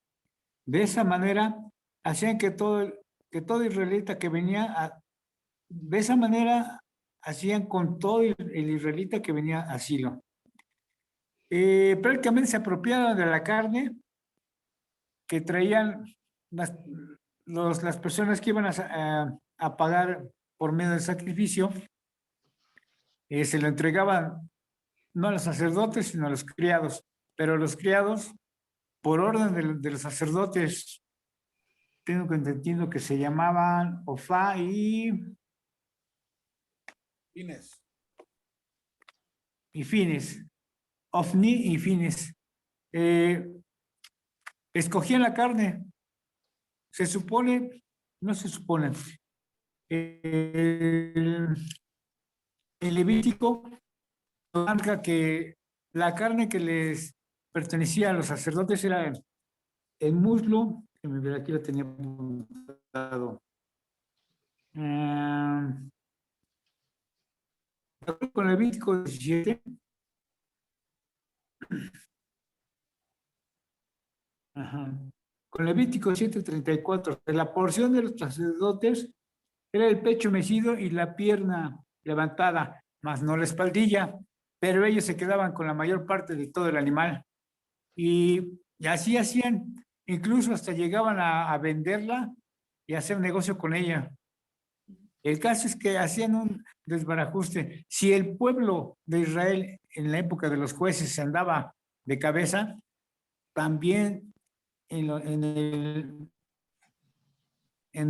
De esa manera, hacían que todo israelita que venía, de esa manera hacían con todo el israelita que venía a Silo. Prácticamente se apropiaron de la carne que traían las personas que iban a pagar por medio del sacrificio, se lo entregaban no a los sacerdotes, sino a los criados, pero los criados, por orden de los sacerdotes, tengo entendido que se llamaban Ofá y Fines, Ofni y Fines, escogían la carne. El Levítico marca que la carne que les pertenecía a los sacerdotes era el muslo, que me verá, aquí lo tenía apuntado. Con Levítico 17. Con Levítico 7:34, la porción de los sacerdotes Era el pecho mecido y la pierna levantada, más no la espaldilla, pero ellos se quedaban con la mayor parte de todo el animal. Y así hacían, incluso hasta llegaban a venderla y hacer negocio con ella. El caso es que hacían un desbarajuste. Si el pueblo de Israel en la época de los jueces se andaba de cabeza, también en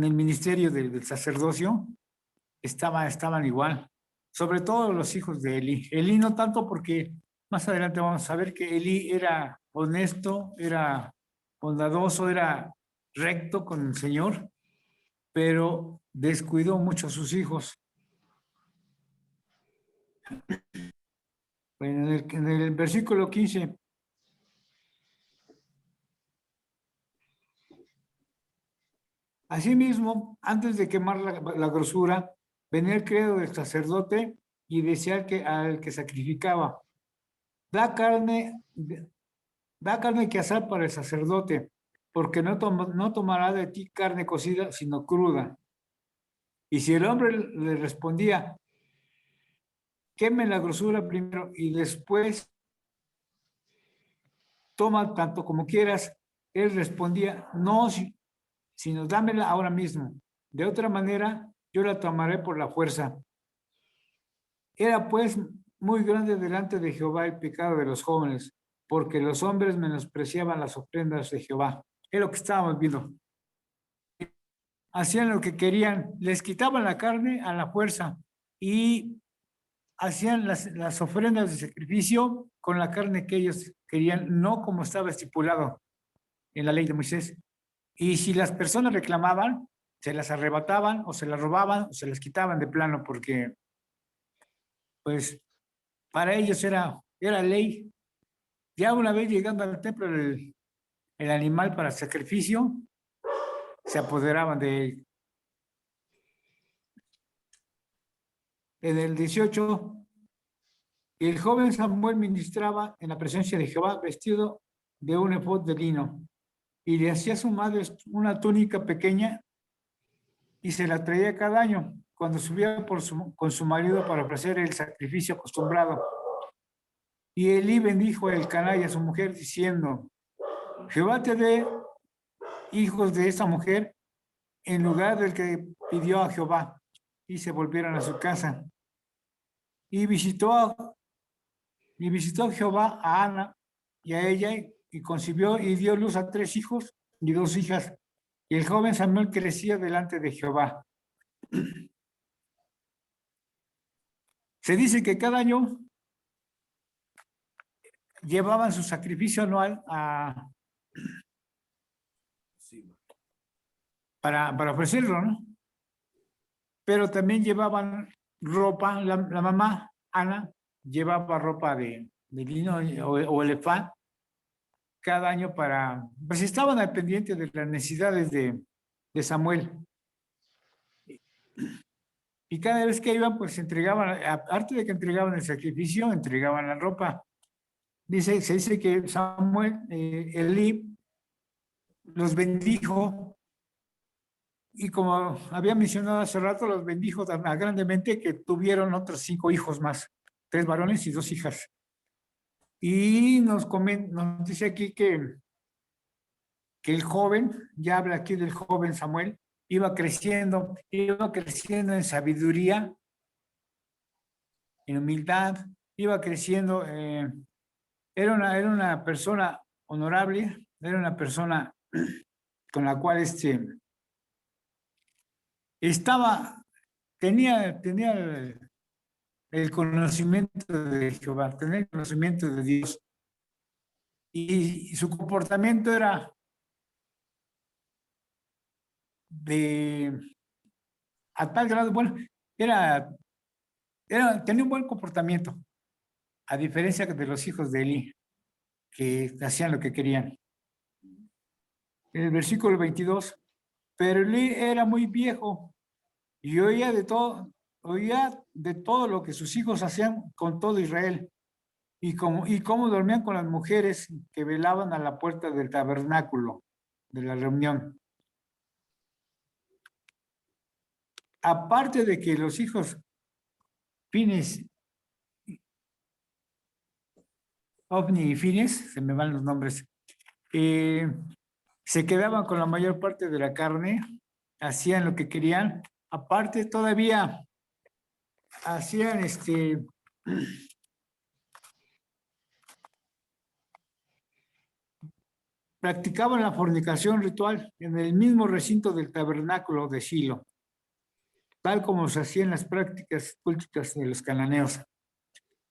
el ministerio del sacerdocio estaban igual. Sobre todo los hijos de Elí. Elí no tanto porque más adelante vamos a ver que Elí era honesto, era bondadoso, era recto con el Señor, pero descuidó mucho a sus hijos. En el versículo 15. Asimismo, antes de quemar la grosura, venía el credo del sacerdote y decía al que sacrificaba, da carne que asar para el sacerdote, porque no tomará de ti carne cocida, sino cruda. Y si el hombre le respondía, queme la grosura primero y después toma tanto como quieras, él respondía, no, sino dámela ahora mismo. De otra manera, yo la tomaré por la fuerza. Era pues muy grande delante de Jehová el pecado de los jóvenes, porque los hombres menospreciaban las ofrendas de Jehová. Es lo que estábamos viendo. Hacían lo que querían, les quitaban la carne a la fuerza y hacían las ofrendas de sacrificio con la carne que ellos querían, no como estaba estipulado en la ley de Moisés. Y si las personas reclamaban, se las arrebataban o se las robaban o se las quitaban de plano porque pues para ellos era ley. Ya una vez llegando al templo el animal para sacrificio, se apoderaban de él. En el 18, el joven Samuel ministraba en la presencia de Jehová vestido de un efod de lino y le hacía a su madre una túnica pequeña y se la traía cada año cuando subía con su marido para ofrecer el sacrificio acostumbrado. Y Elí bendijo a Elcaná y a su mujer diciendo, Jehová te dé hijos de esta mujer en lugar del que pidió a Jehová. Y se volvieron a su casa. Y visitó Jehová a Ana y a ella y concibió y dio luz a 3 hijos y 2 hijas. Y el joven Samuel crecía delante de Jehová. Se dice que cada año llevaban su sacrificio anual para ofrecerlo, ¿no? Pero también llevaban ropa, la mamá, Ana, llevaba ropa de lino o elefán cada año pues estaban al pendiente de las necesidades de Samuel. Y cada vez que iban, pues entregaban, aparte de que entregaban el sacrificio, entregaban la ropa. Se dice que Samuel, Elí, los bendijo y como había mencionado hace rato, los bendijo tan grandemente que tuvieron otros 5 hijos más, 3 varones y 2 hijas. Y nos dice aquí que el joven, ya habla aquí del joven Samuel, iba creciendo en sabiduría, en humildad, iba creciendo, era una persona honorable, era una persona con la cual tenía el conocimiento de Jehová, tenía el conocimiento de Dios. Y su comportamiento era a tal grado, bueno, tenía un buen comportamiento, a diferencia de los hijos de Elí, que hacían lo que querían. En el versículo 22, pero Elí era muy viejo y oía de todo lo que sus hijos hacían con todo Israel y cómo dormían con las mujeres que velaban a la puerta del tabernáculo de la reunión. aparte de que los hijos Fines, Ofni y Fines, se me van los nombres, se quedaban con la mayor parte de la carne, hacían lo que querían, aparte todavía hacían practicaban la fornicación ritual en el mismo recinto del tabernáculo de Silo, tal como se hacían las prácticas culticas de los cananeos.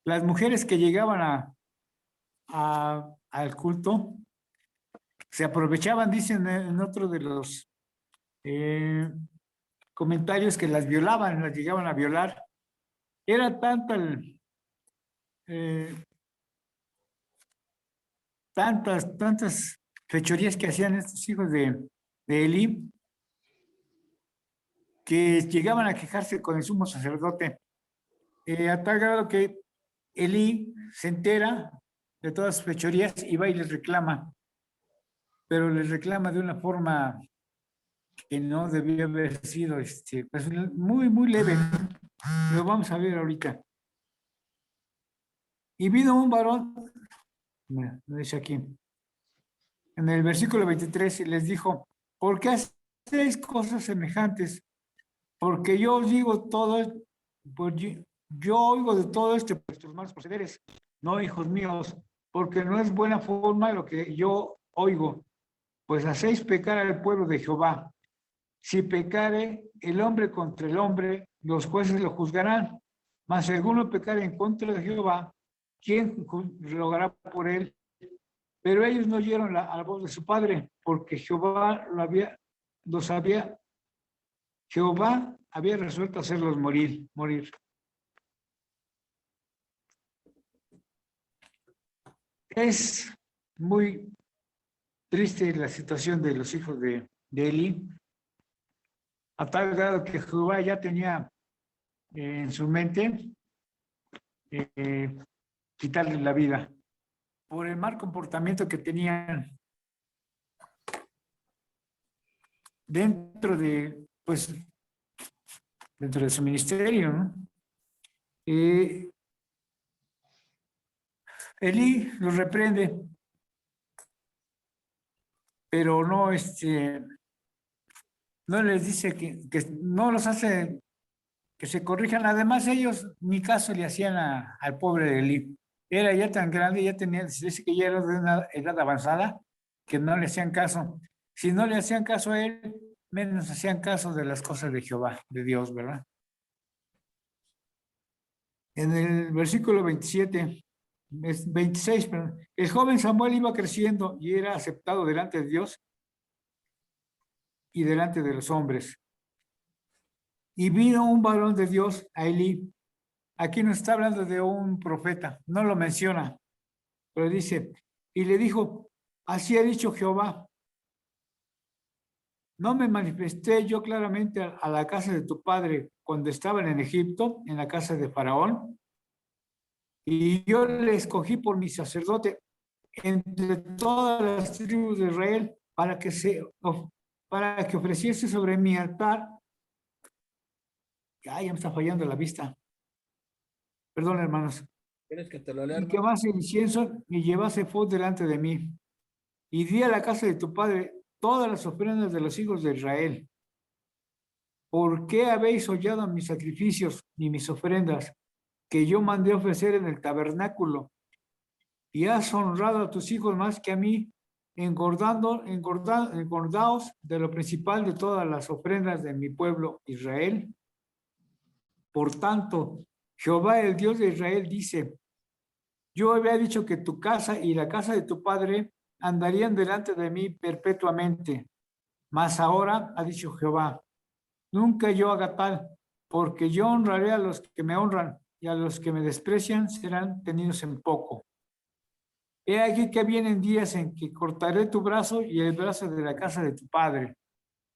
Las mujeres que llegaban al culto se aprovechaban, dicen en otro de los comentarios, que las violaban, las llegaban a violar. Era tantas fechorías que hacían estos hijos de Elí, que llegaban a quejarse con el sumo sacerdote, a tal grado que Elí se entera de todas sus fechorías y va y les reclama, pero les reclama de una forma que no debió haber sido pues muy, muy leve. Lo vamos a ver ahorita. Y vino un varón, lo dice aquí, en el versículo 23, y les dijo: ¿por qué hacéis cosas semejantes? Porque yo os digo todo, pues yo oigo de todo esto vuestros malos procederes, no, hijos míos, porque no es buena forma lo que yo oigo, pues hacéis pecar al pueblo de Jehová. Si pecare el hombre contra el hombre, los jueces lo juzgarán, mas si alguno pecare en contra de Jehová, ¿quién rogará por él? Pero ellos no oyeron a la voz de su padre, porque Jehová había resuelto hacerlos morir. Es muy triste la situación de los hijos de Eli, a tal grado que Jehová ya tenía en su mente quitarle la vida por el mal comportamiento que tenían dentro de su ministerio, ¿no? Elí los reprende, pero no, no les dice que no los hace que se corrijan. Además, ellos ni caso le hacían al pobre de Elí. Era ya tan grande, ya tenía, se dice que ya era de una edad avanzada, que no le hacían caso. Si no le hacían caso a él, menos hacían caso de las cosas de Jehová, de Dios, ¿verdad? En el versículo 26, perdón, el joven Samuel iba creciendo y era aceptado delante de Dios y delante de los hombres. Y vino un varón de Dios a Elí. Aquí no está hablando de un profeta, no lo menciona, pero dice, y le dijo: así ha dicho Jehová, ¿no me manifesté yo claramente a la casa de tu padre cuando estaban en Egipto, en la casa de Faraón? Y yo le escogí por mi sacerdote entre todas las tribus de Israel para que ofreciese sobre mi altar. Ay, ya me está fallando la vista. Perdón, hermanos. ¿Quieres que te lo lea, Y hermano? quemase incienso y llevase fuego delante de mí. Y di a la casa de tu padre todas las ofrendas de los hijos de Israel. ¿Por qué habéis hollado mis sacrificios y mis ofrendas que yo mandé ofrecer en el tabernáculo? Y has honrado a tus hijos más que a mí, engordaos de lo principal de todas las ofrendas de mi pueblo Israel. Por tanto, Jehová, el Dios de Israel, dice: yo había dicho que tu casa y la casa de tu padre andarían delante de mí perpetuamente. Mas ahora, ha dicho Jehová, nunca yo haga tal, porque yo honraré a los que me honran, y a los que me desprecian serán tenidos en poco. He aquí que vienen días en que cortaré tu brazo y el brazo de la casa de tu padre,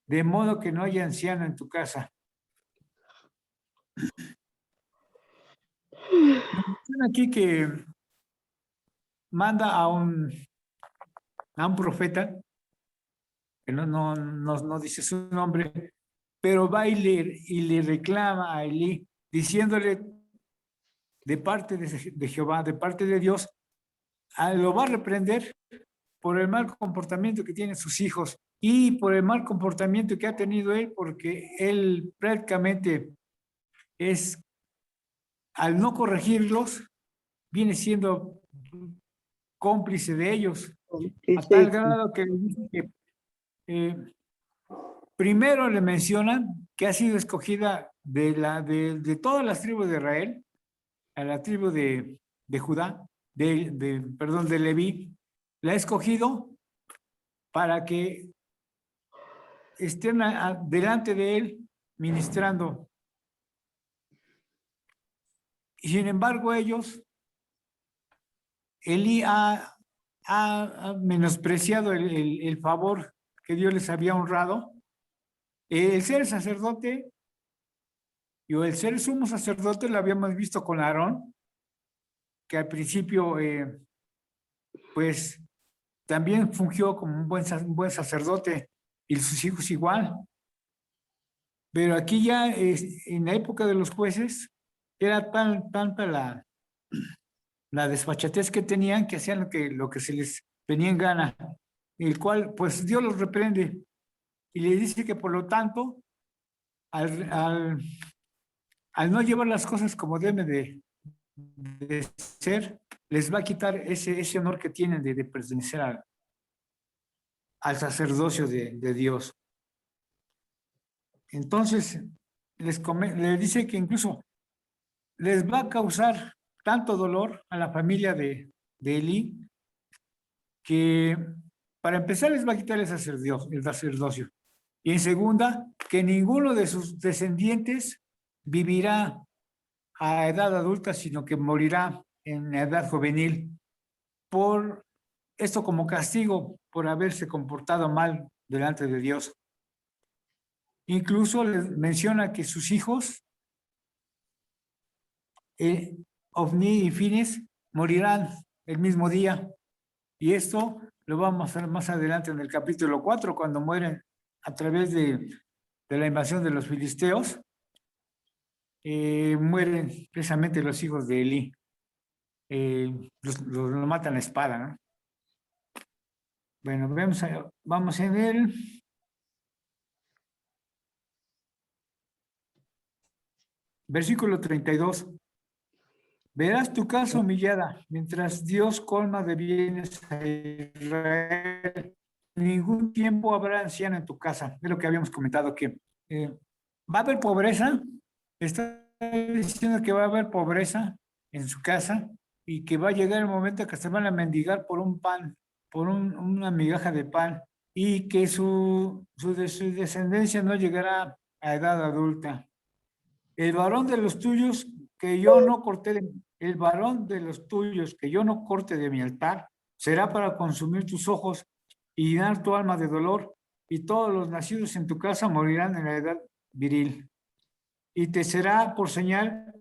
de modo que no haya anciano en tu casa. Menciona aquí que manda a un profeta, que no dice su nombre, pero va y le reclama a Elí, diciéndole de parte de Jehová, de parte de Dios, lo va a reprender por el mal comportamiento que tienen sus hijos y por el mal comportamiento que ha tenido él, porque él prácticamente es, al no corregirlos, viene siendo cómplice de ellos, a tal grado que, primero le mencionan que ha sido escogida de todas las tribus de Israel, a la tribu de Judá, perdón, de Leví, la ha escogido para que estén delante de él ministrando. Y sin embargo ellos, Elí ha menospreciado el favor que Dios les había honrado. El ser sacerdote o el ser sumo sacerdote lo habíamos visto con Aarón, que al principio pues también fungió como un buen sacerdote, y sus hijos igual. Pero aquí ya en la época de los jueces era tanta la desfachatez que tenían, que hacían lo que se les venía en gana, el cual pues Dios los reprende y le dice que por lo tanto al no llevar las cosas como deben de ser, les va a quitar ese honor que tienen de pertenecer al sacerdocio de Dios. Entonces les dice que incluso les va a causar tanto dolor a la familia de Elí, que para empezar les va a quitar el sacerdocio. Y en segunda, que ninguno de sus descendientes vivirá a edad adulta, sino que morirá en edad juvenil, por esto como castigo por haberse comportado mal delante de Dios. Incluso les menciona que sus hijos, Ofni y Fines, morirán el mismo día. Y esto lo vamos a ver más adelante en el capítulo 4, cuando mueren a través de la invasión de los filisteos. Mueren precisamente los hijos de Elí. Los matan a la espada, ¿no? Bueno, vamos en el versículo 32. Verás tu casa humillada, mientras Dios colma de bienes a Israel. Ningún tiempo habrá anciano en tu casa. Es lo que habíamos comentado, que va a haber pobreza. Está diciendo que va a haber pobreza en su casa y que va a llegar el momento que se van a mendigar por un pan, por una migaja de pan, y que su descendencia no llegará a edad adulta. El varón de los tuyos que yo no corté, el varón de los tuyos que yo no corte de mi altar, será para consumir tus ojos y llenar tu alma de dolor, y todos los nacidos en tu casa morirán en la edad viril. Y te será por señal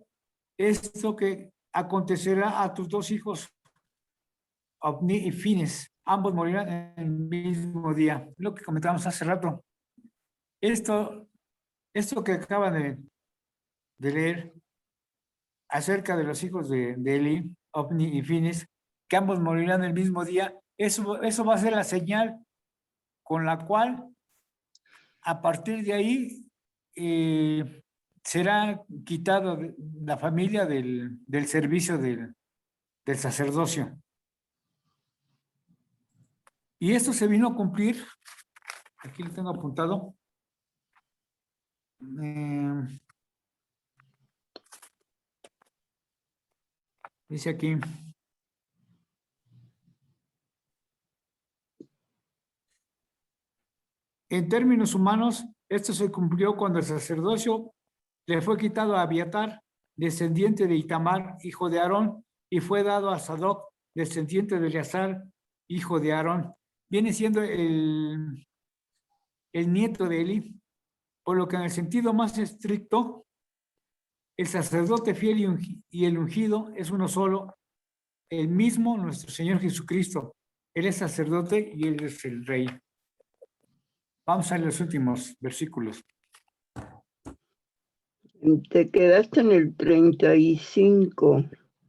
esto que acontecerá a tus dos hijos, Ofni y Fines. Ambos morirán en el mismo día. Lo que comentábamos hace rato. Esto que acaban de leer acerca de los hijos de Elí, Ofni y Fines, que ambos morirán el mismo día, eso va a ser la señal con la cual a partir de ahí será quitado la familia del servicio del sacerdocio. Y esto se vino a cumplir, aquí lo tengo apuntado, dice aquí, en términos humanos, esto se cumplió cuando el sacerdocio le fue quitado a Abiatar, descendiente de Itamar, hijo de Aarón, y fue dado a Sadoc, descendiente de Eleazar, hijo de Aarón. Viene siendo el nieto de Elí, por lo que en el sentido más estricto, el sacerdote fiel y el ungido es uno solo, el mismo nuestro Señor Jesucristo. Él es sacerdote y Él es el Rey. Vamos a los últimos versículos. Te quedaste en el 35.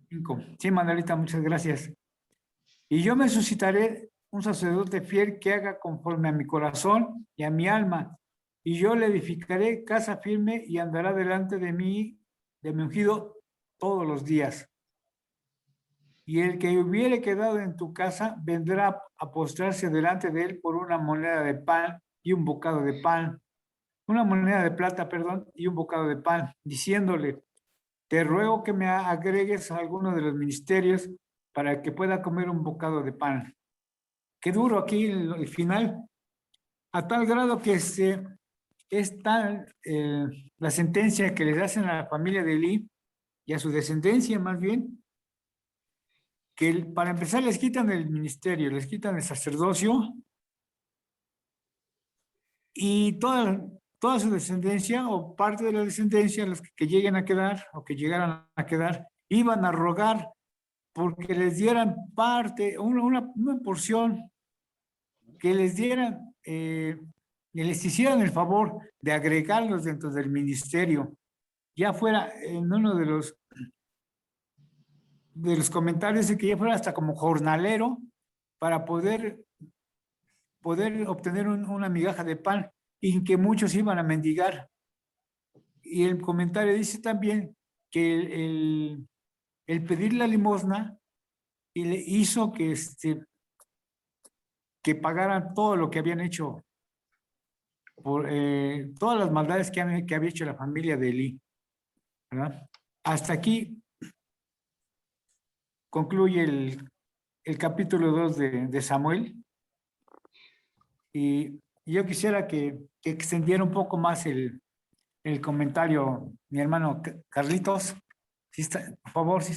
5. Sí, Manuelita, muchas gracias. Y yo me suscitaré un sacerdote fiel que haga conforme a mi corazón y a mi alma. Y yo le edificaré casa firme y andará delante de mí, de mi ungido, todos los días. Y el que hubiere quedado en tu casa vendrá a postrarse delante de él por una moneda de pan y un bocado de pan. Una moneda de plata, perdón, y un bocado de pan, diciéndole, te ruego que me agregues a alguno de los ministerios para que pueda comer un bocado de pan. Qué duro aquí el final, a tal grado que es tal la sentencia que les hacen a la familia de Elí y a su descendencia más bien, que para empezar les quitan el ministerio, les quitan el sacerdocio y toda su descendencia o parte de la descendencia, los que lleguen a quedar o que llegaran a quedar, iban a rogar porque les dieran parte, una porción, que les dieran, que les hicieran el favor de agregarlos dentro del ministerio, ya fuera en uno de los comentarios de que ya fuera hasta como jornalero para poder obtener una migaja de pan y que muchos iban a mendigar. Y el comentario dice también que el pedir la limosna y le hizo que pagaran todo lo que habían hecho, por todas las maldades que había hecho la familia de Elí, ¿verdad? Hasta aquí concluye el capítulo 2 de Samuel. Y yo quisiera que extendiera un poco más el comentario mi hermano Carlitos. Si está, por favor, si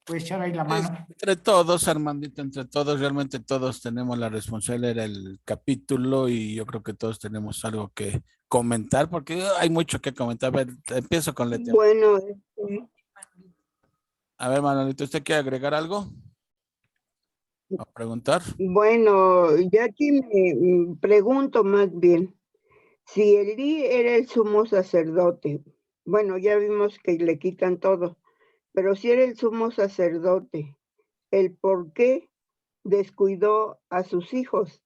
puede echar ahí la mano. Entre todos, Armandito, entre todos, realmente todos tenemos la responsabilidad del capítulo y yo creo que todos tenemos algo que comentar porque hay mucho que comentar. A ver, empiezo con Leti. Bueno, A ver, Manolito, ¿usted quiere agregar algo? ¿A preguntar? bueno, ya aquí me pregunto más bien, si Elí era el sumo sacerdote, bueno, ya vimos que le quitan todo, pero si era el sumo sacerdote, el por qué descuidó a sus hijos.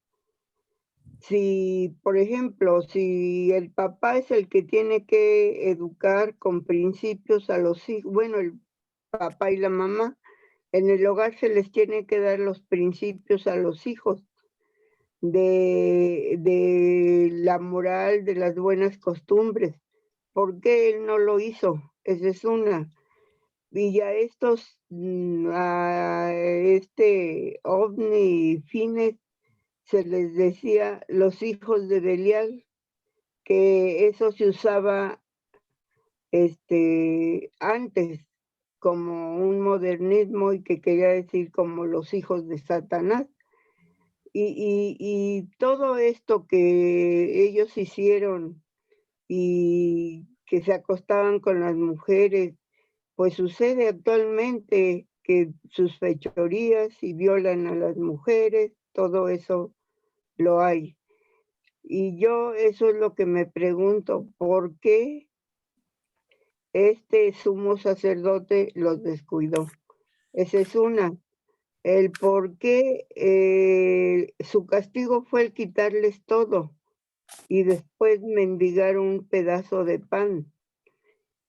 Si, por ejemplo, si el papá es el que tiene que educar con principios a los hijos, bueno, el papá y la mamá, en el hogar se les tiene que dar los principios a los hijos de la moral, de las buenas costumbres. ¿Por qué él no lo hizo? Esa es una. Y ya estos, a Ovni y Fines, se les decía los hijos de Belial, que eso se usaba antes como un modernismo y que quería decir como los hijos de Satanás. Y todo esto que ellos hicieron y que se acostaban con las mujeres, pues sucede actualmente que sus fechorías y violan a las mujeres, todo eso lo hay. Y yo eso es lo que me pregunto, ¿por qué este sumo sacerdote los descuidó? Esa es una. El por qué su castigo fue el quitarles todo y después mendigar un pedazo de pan.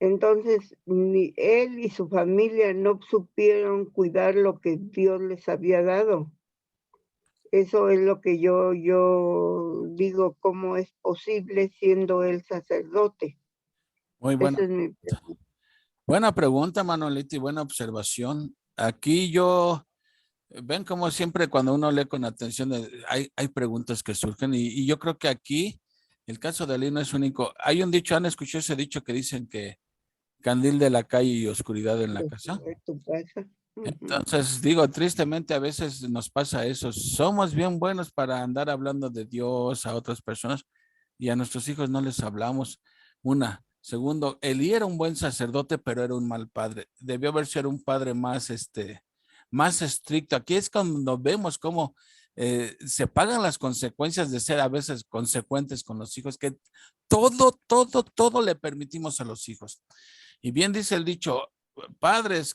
Entonces, ni él y su familia no supieron cuidar lo que Dios les había dado. Eso es lo que yo digo, ¿cómo es posible siendo él sacerdote? Muy buena. Esa es mi pregunta. Buena pregunta, Manolito, y buena observación. Aquí ven como siempre cuando uno lee con atención, hay preguntas que surgen y yo creo que aquí el caso de Ali no es único. Hay un dicho, ¿han escuchado ese dicho que dicen que candil de la calle y oscuridad en la casa? Tu casa. Entonces, digo, tristemente a veces nos pasa eso. Somos bien buenos para andar hablando de Dios a otras personas y a nuestros hijos no les hablamos. Una. Segundo, Elí era un buen sacerdote, pero era un mal padre. Debió haber sido un padre más estricto. Aquí es cuando vemos cómo se pagan las consecuencias de ser a veces consecuentes con los hijos, que todo le permitimos a los hijos. Y bien dice el dicho, padres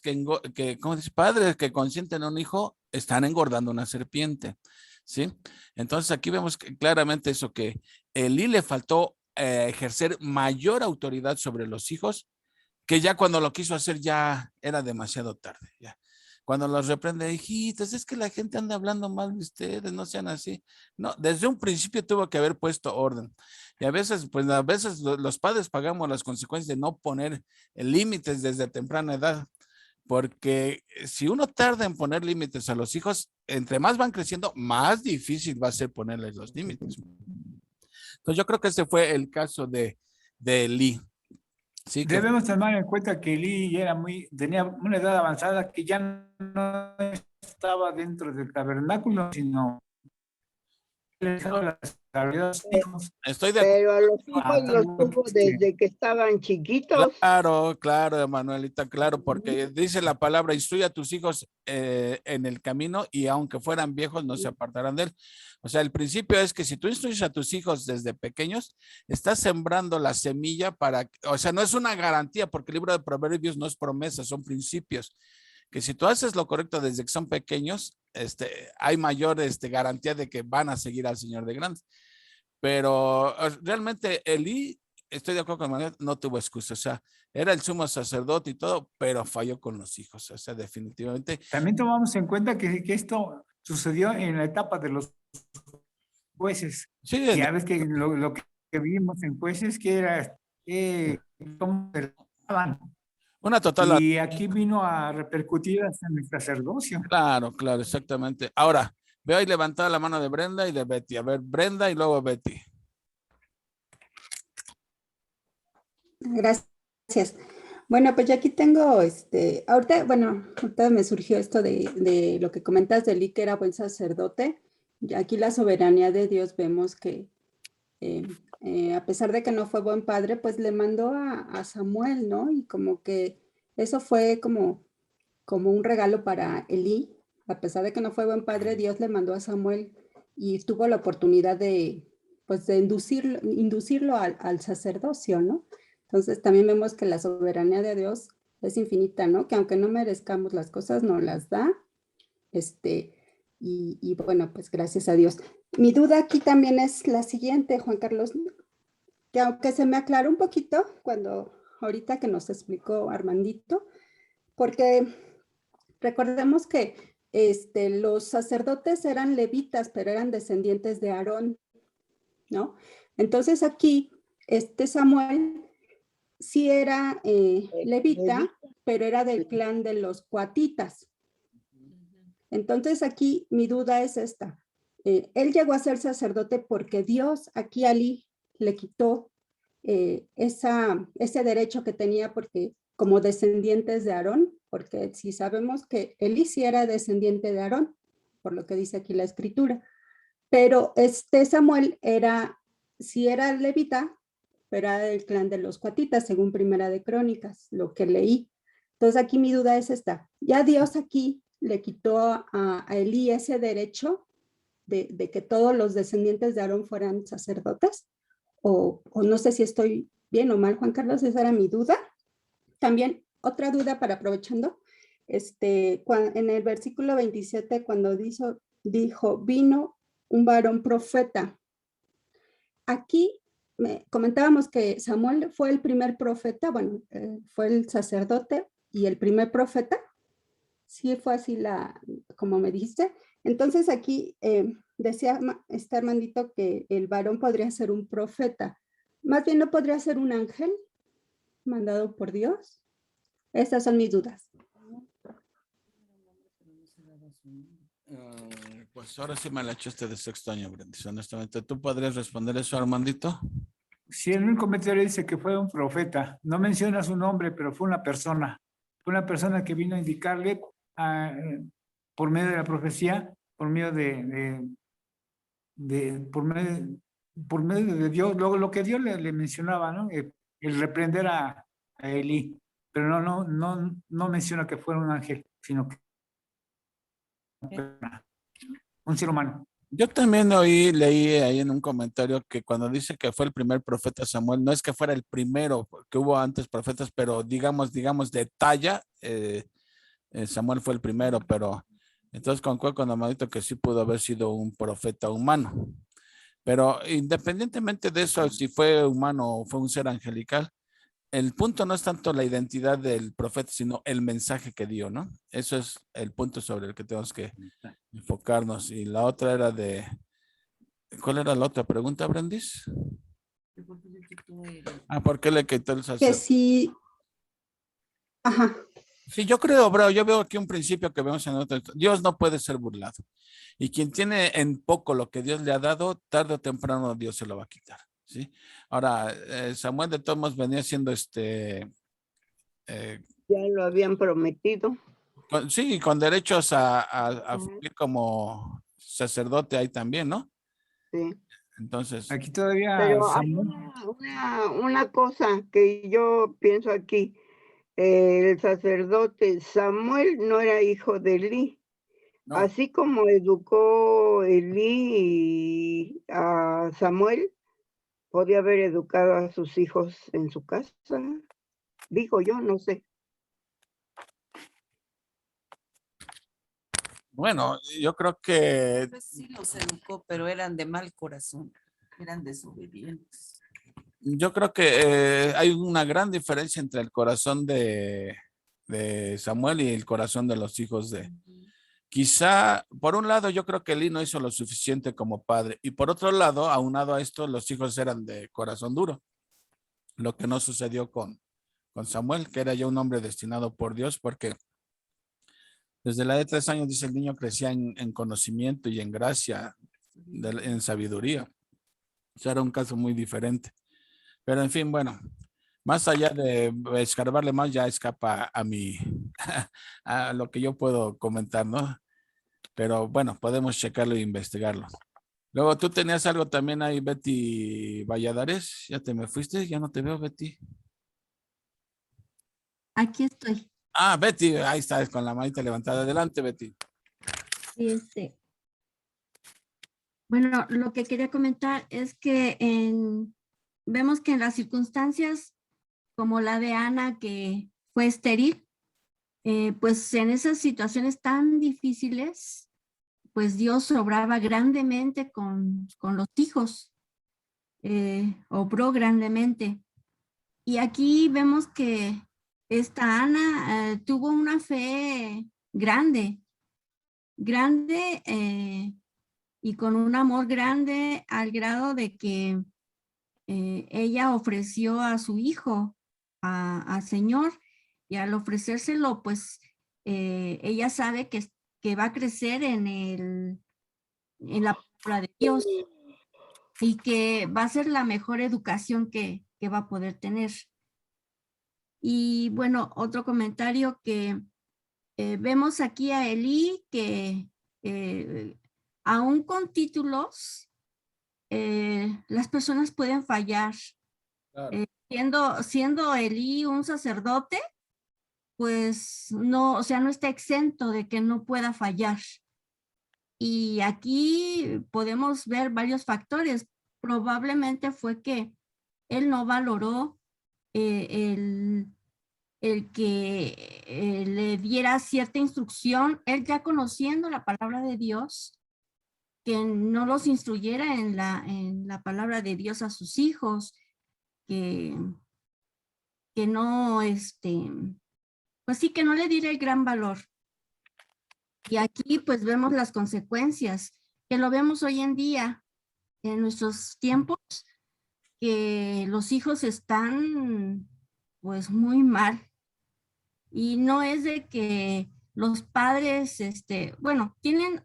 ¿cómo dice? Padres que consienten a un hijo están engordando una serpiente, ¿sí? Entonces aquí vemos claramente eso, que Elí le faltó ejercer mayor autoridad sobre los hijos, que ya cuando lo quiso hacer ya era demasiado tarde, ya. Cuando los reprende, hijitos, es que la gente anda hablando mal de ustedes, no sean así. No, desde un principio tuvo que haber puesto orden. Y a veces, pues a veces los padres pagamos las consecuencias de no poner límites desde temprana edad. Porque si uno tarda en poner límites a los hijos, entre más van creciendo, más difícil va a ser ponerles los límites. Entonces yo creo que ese fue el caso de Elí. Sí, Debemos tomar en cuenta que Elí tenía una edad avanzada, que ya no estaba dentro del tabernáculo, sino le dejaba las tareas a los hijos. Estoy de acuerdo. Pero a los hijos los tuvo desde que estaban chiquitos. Claro, Manuelita, claro, porque dice la palabra, instruye a tus hijos en el camino y aunque fueran viejos no se apartarán de él. O sea, el principio es que si tú instruyes a tus hijos desde pequeños, estás sembrando la semilla o sea, no es una garantía porque el libro de Proverbios no es promesa, son principios. Que si tú haces lo correcto desde que son pequeños, hay mayor garantía de que van a seguir al Señor de grandes. Pero realmente Elí, estoy de acuerdo con Manuel, no tuvo excusa. O sea, era el sumo sacerdote y todo, pero falló con los hijos. O sea, definitivamente. También tomamos en cuenta que esto sucedió en la etapa de los jueces. Sí, ya ves que lo que vimos en jueces, que era cómo se daban. Una total. Y aquí vino a repercutir hasta en el sacerdocio. Claro, exactamente. Ahora, veo ahí levantada la mano de Brenda y de Betty. A ver, Brenda y luego Betty. Gracias. Bueno, pues ya aquí tengo, ahorita me surgió esto de lo que comentas de Elí, que era buen sacerdote. Y aquí la soberanía de Dios vemos que a pesar de que no fue buen padre, pues le mandó a Samuel, ¿no? Y como que eso fue como un regalo para Elí. A pesar de que no fue buen padre, Dios le mandó a Samuel y tuvo la oportunidad de inducirlo al sacerdocio, ¿no? Entonces también vemos que la soberanía de Dios es infinita, ¿no? Que aunque no merezcamos las cosas, nos las da. Y bueno, pues gracias a Dios. Mi duda aquí también es la siguiente, Juan Carlos, que aunque se me aclaró un poquito ahorita que nos explicó Armandito, porque recordemos que los sacerdotes eran levitas, pero eran descendientes de Aarón, ¿no? Entonces aquí, Samuel sí era levita, pero era del clan de los coatitas. Entonces aquí mi duda es esta. Él llegó a ser sacerdote porque Dios aquí a Elí le quitó ese derecho que tenía porque como descendientes de Aarón, porque si sabemos que Elí sí era descendiente de Aarón, por lo que dice aquí la escritura, pero Samuel sí era levita, pero era del clan de los coatitas, según Primera de Crónicas, lo que leí. Entonces aquí mi duda es esta, ya Dios aquí le quitó a Elí ese derecho de que todos los descendientes de Aarón fueran sacerdotes, o no sé si estoy bien o mal, Juan Carlos, esa era mi duda. También otra duda para aprovechando, en el versículo 27, cuando dijo, vino un varón profeta. Aquí comentábamos que Samuel fue el primer profeta, bueno, fue el sacerdote y el primer profeta. Sí fue así como me dijiste. Entonces aquí decía Armandito que el varón podría ser un profeta. Más bien no podría ser un ángel mandado por Dios. Estas son mis dudas. Pues ahora sí me la echaste de sexto año, Brendis, honestamente. ¿Tú podrías responder eso, Armandito? Sí, en un comentario dice que fue un profeta. No menciona su nombre, pero fue una persona. Fue una persona que vino a indicarle por medio de la profecía, por medio por medio de Dios, lo que Dios le mencionaba, ¿no? El reprender a Elí. Pero no menciona que fuera un ángel, sino que un ser humano. Yo también leí ahí en un comentario que cuando dice que fue el primer profeta Samuel, no es que fuera el primero, que hubo antes profetas, pero digamos de talla, Samuel fue el primero, pero entonces concuerdo con Amadito que sí pudo haber sido un profeta humano. Pero independientemente de eso, si fue humano o fue un ser angelical, el punto no es tanto la identidad del profeta, sino el mensaje que dio, ¿no? Eso es el punto sobre el que tenemos que enfocarnos. Y la otra era ¿cuál era la otra pregunta, Brandis? ¿Por qué le quitó el Que sacerdote? sí, ajá, Sí, yo creo, bro, yo veo aquí un principio que vemos en otro. Dios no puede ser burlado. Y quien tiene en poco lo que Dios le ha dado, tarde o temprano Dios se lo va a quitar, ¿sí? Ahora, Samuel de todos modos venía siendo Ya lo habían prometido. sí, con derechos a fungir como sacerdote ahí también, ¿no? Sí. Entonces, Aquí todavía Pero hay Samuel, una cosa que yo pienso aquí. El sacerdote Samuel no era hijo de Elí. no, Así como educó Elí a Samuel, podía haber educado a sus hijos en su casa. Digo yo, no sé. bueno, yo creo que Pues sí los educó, pero eran de mal corazón, eran desobedientes. hay una gran diferencia entre el corazón de Samuel y el corazón de los hijos de. Quizá, por un lado, yo creo que Elí no hizo lo suficiente como padre. Y por otro lado, aunado a esto, los hijos eran de corazón duro. Lo que no sucedió con Samuel, que era ya un hombre destinado por Dios, porque desde la edad de 3 años, dice, el niño crecía en conocimiento y en gracia, en sabiduría. O sea, era un caso muy diferente. Pero en fin, bueno, más allá de escarbarle más, ya escapa a a lo que yo puedo comentar, ¿no? Pero bueno, podemos checarlo e investigarlo. Luego tú tenías algo también ahí, Betty Valladares. Ya te me fuiste, ya no te veo, Betty. Aquí estoy. Betty, ahí estás con la manita levantada. Adelante, Betty. Sí, bueno, lo que quería comentar es que vemos que en las circunstancias como la de Ana, que fue estéril, pues en esas situaciones tan difíciles, pues Dios obraba grandemente con los hijos, obró grandemente. Y aquí vemos que esta Ana tuvo una fe grande, y con un amor grande al grado de que ella ofreció a su hijo al Señor, y al ofrecérselo, pues ella sabe que va a crecer en la palabra de Dios y que va a ser la mejor educación que va a poder tener. Y bueno, otro comentario que vemos aquí a Elí, que aún con títulos, las personas pueden fallar. Claro. Siendo Elí un sacerdote, pues no, o sea, no está exento de que no pueda fallar. Y aquí podemos ver varios factores. Probablemente fue que él no valoró el que le diera cierta instrucción, él ya conociendo la palabra de Dios, que no los instruyera en la palabra de Dios a sus hijos, que no, pues sí, que no le diera el gran valor. Y aquí pues vemos las consecuencias, que lo vemos hoy en día, en nuestros tiempos, que los hijos están pues muy mal. Y no es de que los padres, bueno, tienen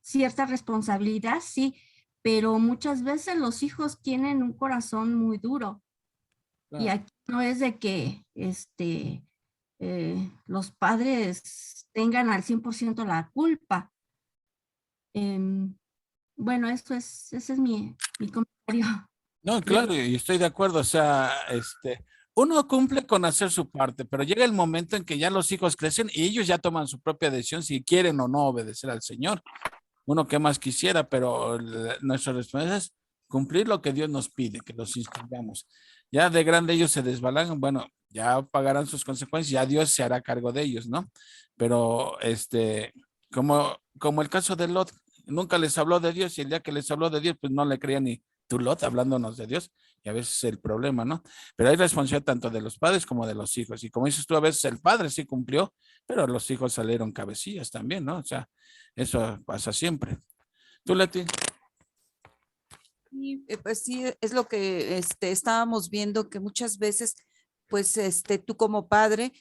cierta responsabilidad, sí, pero muchas veces los hijos tienen un corazón muy duro. Claro. Y aquí no es de que los padres tengan al 100% la culpa. Bueno, ese es mi comentario. No, claro, y estoy de acuerdo. O sea, uno cumple con hacer su parte, pero llega el momento en que ya los hijos crecen y ellos ya toman su propia decisión si quieren o no obedecer al Señor. uno que más quisiera, pero nuestra responsabilidad es cumplir lo que Dios nos pide, que los instruyamos. Ya de grande ellos se desbalangan, bueno, ya pagarán sus consecuencias, ya Dios se hará cargo de ellos, ¿no? Pero como el caso de Lot, nunca les habló de Dios y el día que les habló de Dios, pues no le creían ni tú, Lot, hablándonos de Dios, y a veces es el problema, ¿no? Pero hay responsabilidad tanto de los padres como de los hijos, y como dices tú, a veces el padre sí cumplió, pero los hijos salieron cabecillas también, ¿no? O sea, eso pasa siempre. ¿Tú, Leti? Sí, pues sí, es lo que estábamos viendo, que muchas veces, pues tú como padre,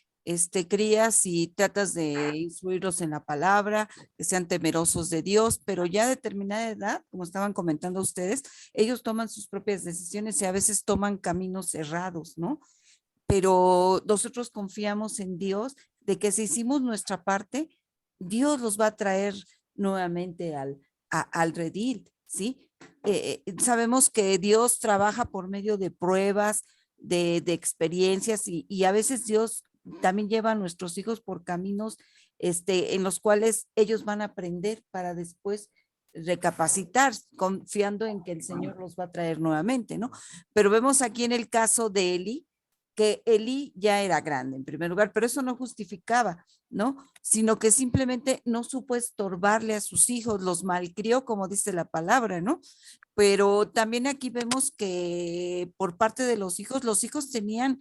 crías y tratas de instruirlos en la palabra, que sean temerosos de Dios, pero ya a determinada edad, como estaban comentando ustedes, ellos toman sus propias decisiones y a veces toman caminos errados, ¿no? Pero nosotros confiamos en Dios de que si hicimos nuestra parte, Dios los va a traer nuevamente al redil, ¿sí? Sabemos que Dios trabaja por medio de pruebas, de experiencias y a veces Dios también lleva a nuestros hijos por caminos en los cuales ellos van a aprender para después recapacitar, confiando en que el Señor los va a traer nuevamente, ¿no? Pero vemos aquí en el caso de Eli, que Eli ya era grande en primer lugar, pero eso no justificaba, ¿no? Sino que simplemente no supo estorbarle a sus hijos, los malcrió, como dice la palabra, ¿no? Pero también aquí vemos que por parte de los hijos tenían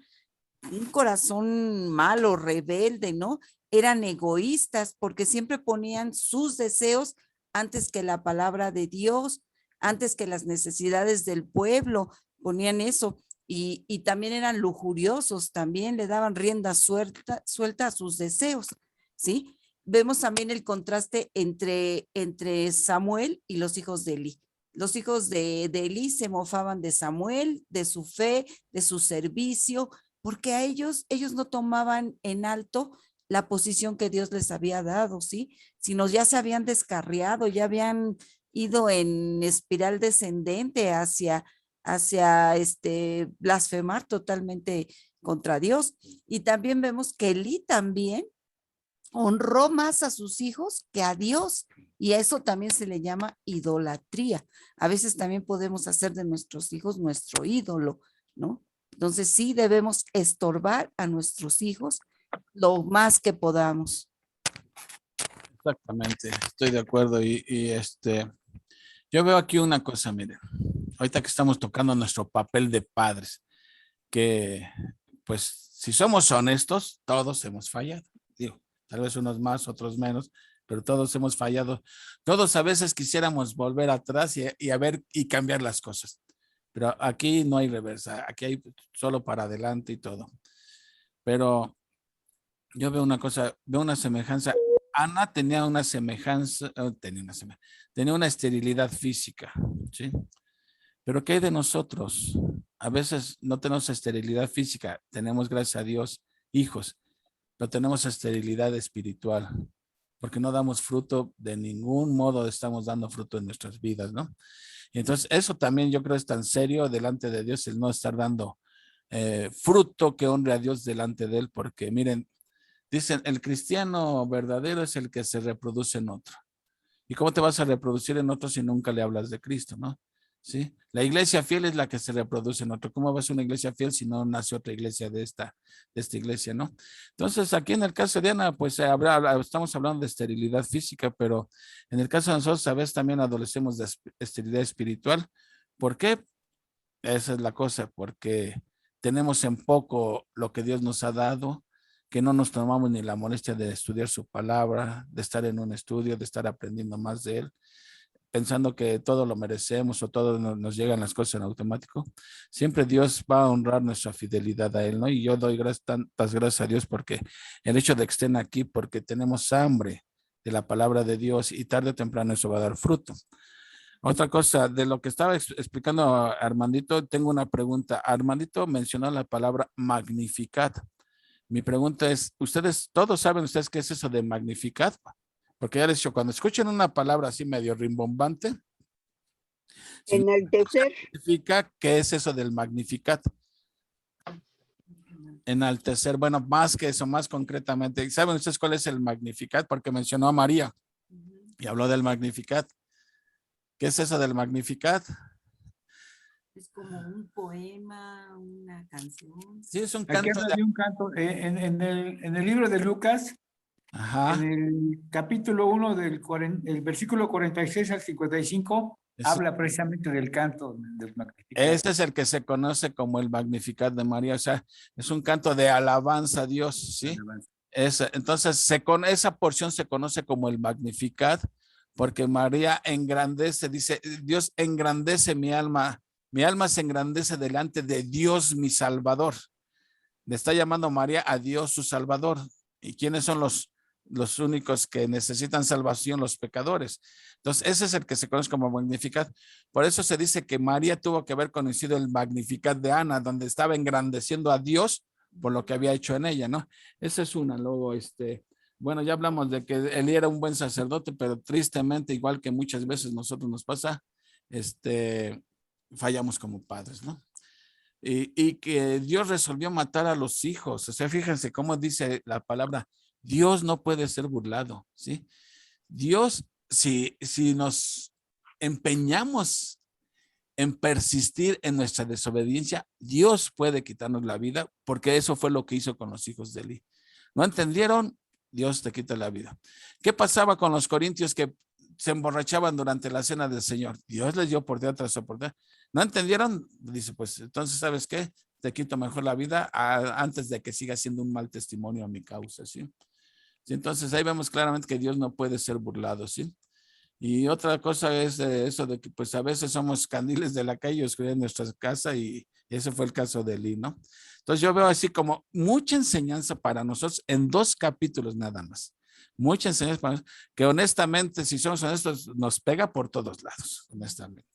un corazón malo, rebelde, ¿no? Eran egoístas porque siempre ponían sus deseos antes que la palabra de Dios, antes que las necesidades del pueblo, ponían eso. Y también eran lujuriosos, también le daban rienda suelta a sus deseos, ¿sí? Vemos también el contraste entre Samuel y los hijos de Eli. Los hijos de Eli se mofaban de Samuel, de su fe, de su servicio, porque a ellos no tomaban en alto la posición que Dios les había dado, ¿sí? Sino ya se habían descarriado, ya habían ido en espiral descendente hacia blasfemar totalmente contra Dios. Y también vemos que Elí también honró más a sus hijos que a Dios. Y a eso también se le llama idolatría. A veces también podemos hacer de nuestros hijos nuestro ídolo, ¿no? Entonces sí debemos estorbar a nuestros hijos lo más que podamos. Exactamente, estoy de acuerdo. Yo veo aquí una cosa, miren, ahorita que estamos tocando nuestro papel de padres, que pues si somos honestos, todos hemos fallado. Digo, tal vez unos más, otros menos, pero todos hemos fallado. Todos a veces quisiéramos volver atrás y a ver y cambiar las cosas. Pero aquí no hay reversa, aquí hay solo para adelante y todo. Pero yo veo una cosa, veo una semejanza. Ana tenía una semejanza, tenía una esterilidad física, ¿sí? Pero ¿qué hay de nosotros? A veces no tenemos esterilidad física, tenemos, gracias a Dios, hijos, pero tenemos esterilidad espiritual, porque no damos fruto, de ningún modo estamos dando fruto en nuestras vidas, ¿no? Y entonces eso también yo creo es tan serio delante de Dios, el no estar dando fruto que honre a Dios delante de Él, porque miren, dicen, el cristiano verdadero es el que se reproduce en otro. ¿Y cómo te vas a reproducir en otro si nunca le hablas de Cristo, no? ¿Sí? La iglesia fiel es la que se reproduce en otro. ¿Cómo va a ser una iglesia fiel si no nace otra iglesia de esta iglesia, no? Entonces, aquí en el caso de Ana, pues estamos hablando de esterilidad física, pero en el caso de nosotros, a veces también adolecemos de esterilidad espiritual. ¿Por qué? Esa es la cosa, porque tenemos en poco lo que Dios nos ha dado, que no nos tomamos ni la molestia de estudiar su palabra, de estar en un estudio, de estar aprendiendo más de Él, pensando que todo lo merecemos o todo nos llegan las cosas en automático. Siempre Dios va a honrar nuestra fidelidad a Él, ¿no? Y yo doy tantas gracias a Dios porque el hecho de que estén aquí, porque tenemos hambre de la palabra de Dios y tarde o temprano eso va a dar fruto. Otra cosa, de lo que estaba explicando Armandito, tengo una pregunta. Armandito mencionó la palabra magnificat. Mi pregunta es, ¿ustedes todos saben ustedes qué es eso de magnificat? Porque ya les he dicho, cuando escuchen una palabra así medio rimbombante, Enaltecer. significa qué es eso del magnificat. Enaltecer, bueno, más que eso, más concretamente. ¿Saben ustedes cuál es el magnificat? Porque mencionó a María y habló del magnificat. ¿Qué es eso del Magnificat? Es como un poema, una canción. Sí, es un Aquí canto habla de un canto. En el libro de Lucas, Ajá. en el capítulo 1 el versículo 46 al 55, habla precisamente del canto del Magnificat. Ese es el que se conoce como el Magnificat de María, o sea, es un canto de alabanza a Dios, ¿sí? Entonces, esa porción se conoce como el Magnificat, porque María engrandece, dice, Dios engrandece mi alma se engrandece delante de Dios mi Salvador. Le está llamando María a Dios su Salvador. ¿Y quiénes son los únicos que necesitan salvación? Los pecadores. Entonces, ese es el que se conoce como Magnificat. Por eso se dice que María tuvo que haber conocido el Magnificat de Ana, donde estaba engrandeciendo a Dios por lo que había hecho en ella, ¿no? Esa es una. Luego, bueno, ya hablamos de que Elí era un buen sacerdote, pero tristemente, igual que muchas veces nosotros nos pasa, fallamos como padres, ¿no? Y que Dios resolvió matar a los hijos. O sea, fíjense cómo dice la palabra, Dios no puede ser burlado, ¿sí? Dios, si nos empeñamos en persistir en nuestra desobediencia, Dios puede quitarnos la vida, porque eso fue lo que hizo con los hijos de Elí. ¿No entendieron? Dios te quita la vida. ¿Qué pasaba con los corintios que se emborrachaban durante la cena del Señor? Dios les dio oportunidad tras oportunidad. ¿No entendieron? Dice, pues entonces, ¿sabes qué? Te quito mejor la vida antes de que siga siendo un mal testimonio a mi causa, ¿sí? ¿Sí? Entonces ahí vemos claramente que Dios no puede ser burlado, ¿sí? Y otra cosa es eso de que pues a veces somos candiles de la calle, oscuridad en nuestra casa, y ese fue el caso de Elí, ¿no? Entonces yo veo así como mucha enseñanza para nosotros en 2 capítulos nada más. Mucha enseñanza para nosotros, que honestamente, si somos honestos, nos pega por todos lados, honestamente.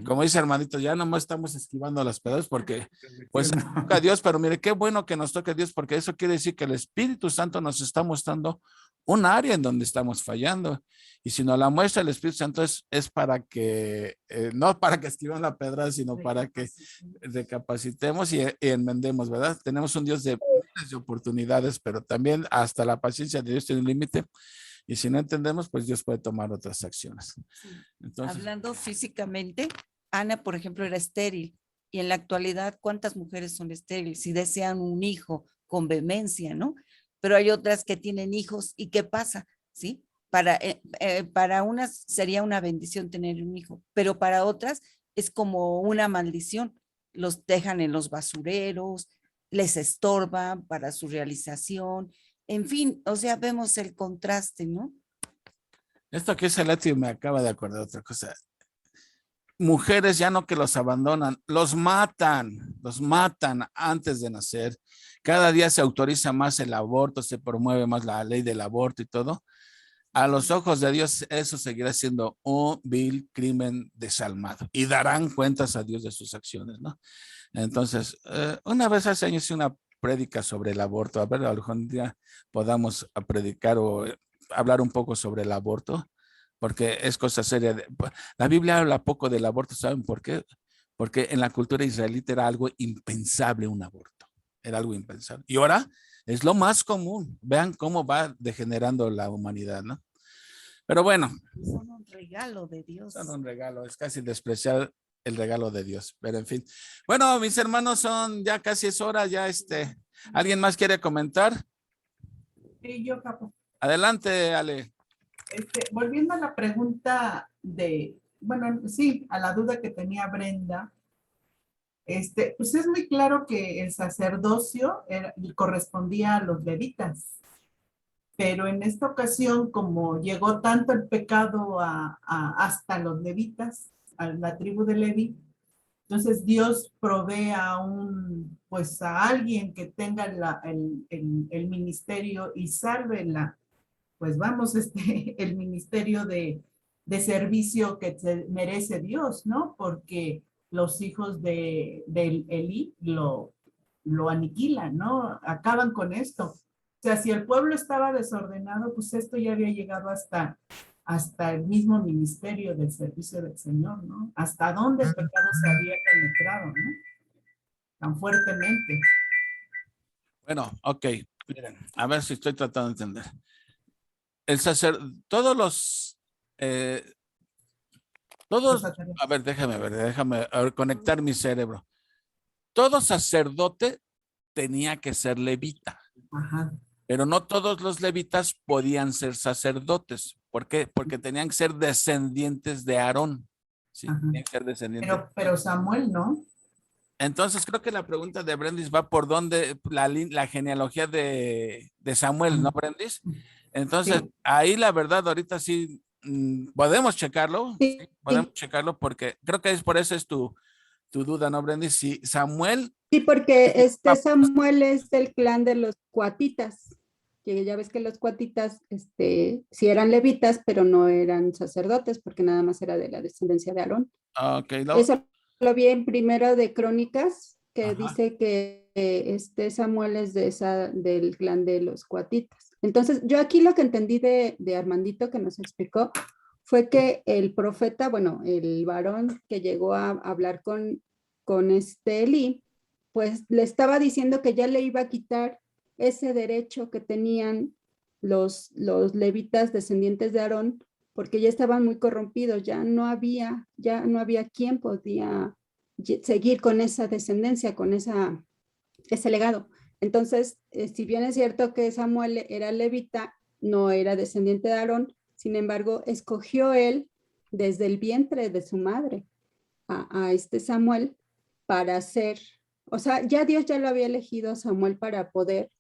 Como dice hermanito, ya nomás estamos esquivando las pedradas porque pues toca a Dios, pero mire, qué bueno que nos toque a Dios, porque eso quiere decir que el Espíritu Santo nos está mostrando un área en donde estamos fallando. Y si nos la muestra el Espíritu Santo es para que, no para que esquivemos la pedrada, sino para que recapacitemos y enmendemos, ¿verdad? Tenemos un Dios de oportunidades, pero también hasta la paciencia de Dios tiene un límite. Y si no entendemos, pues Dios puede tomar otras acciones. Sí. Entonces, hablando físicamente, Ana, por ejemplo, era estéril. Y en la actualidad, ¿cuántas mujeres son estériles? Si desean un hijo con vehemencia, ¿no? Pero hay otras que tienen hijos. ¿Y qué pasa? ¿Sí? Para unas sería una bendición tener un hijo, pero para otras es como una maldición. Los dejan en los basureros, les estorban para su realización. En fin, o sea, vemos el contraste, ¿no? esto que es el Leti me acaba de acordar otra cosa. Mujeres ya no que los abandonan, los matan antes de nacer. Cada día se autoriza más el aborto, se promueve más la ley del aborto y todo. A los ojos de Dios, eso seguirá siendo un vil crimen desalmado y darán cuentas a Dios de sus acciones, ¿no? Entonces, una vez hace años hice una prédica sobre el aborto. A ver, algún día podamos predicar o hablar un poco sobre el aborto, porque es cosa seria. La Biblia habla poco del aborto, ¿saben por qué? Porque en la cultura israelita era algo impensable un aborto, era algo impensable. Y ahora es lo más común. Vean cómo va degenerando la humanidad, ¿no? Pero bueno. Son un regalo de Dios. Son un regalo, es casi despreciar el regalo de Dios, pero en fin. Bueno, mis hermanos, ya casi es hora, ya ¿alguien más quiere comentar? Sí, yo, capo. Adelante, Ale. Volviendo a la pregunta bueno, sí, a la duda que tenía Brenda, pues es muy claro que el sacerdocio correspondía a los levitas, pero en esta ocasión, como llegó tanto el pecado hasta los levitas, a la tribu de Leví, entonces Dios provee pues a alguien que tenga el ministerio y salve pues vamos, el ministerio de servicio que merece Dios, ¿no? Porque los hijos de Elí lo aniquilan, ¿no? Acaban con esto. O sea, si el pueblo estaba desordenado, pues esto ya había llegado hasta el mismo ministerio del servicio del Señor, ¿no? Hasta dónde el pecado se había penetrado, ¿no? Tan fuertemente. Bueno, ok. Miren, a ver si estoy tratando de entender. Todos Todos, sacerdotes. a ver, déjame a ver, conectar mi cerebro. Todo sacerdote tenía que ser levita, Ajá. pero no todos los levitas podían ser sacerdotes. ¿Por qué? Porque tenían que ser descendientes de Aarón. Sí, Ajá. tenían que ser descendientes. Pero Samuel, ¿no? Entonces creo que la pregunta de Brendis va por dónde la genealogía de Samuel, ¿no, Brendis? Entonces, Sí. ahí la verdad, ahorita sí podemos checarlo, Sí, sí, podemos checarlo porque creo que es por eso es tu duda, ¿no, Brendis? Si Samuel, sí, porque Samuel es del clan de los cuatitas, que ya ves que los cuatitas sí eran levitas, pero no eran sacerdotes, porque nada más era de la descendencia de Aarón. ok, no, Eso lo vi en Primero de Crónicas, que ajá. dice que Samuel es del clan de los cuatitas. Entonces, yo aquí lo que entendí de Armandito que nos explicó fue que el profeta, bueno, el varón que llegó a hablar con Elí, pues le estaba diciendo que ya le iba a quitar ese derecho que tenían los levitas descendientes de Aarón, porque ya estaban muy corrompidos, ya no había quien podía seguir con esa descendencia, con ese legado. Entonces, si bien es cierto que Samuel era levita, no era descendiente de Aarón, sin embargo, escogió él desde el vientre de su madre a Samuel para ser, o sea, ya Dios ya lo había elegido a Samuel para poder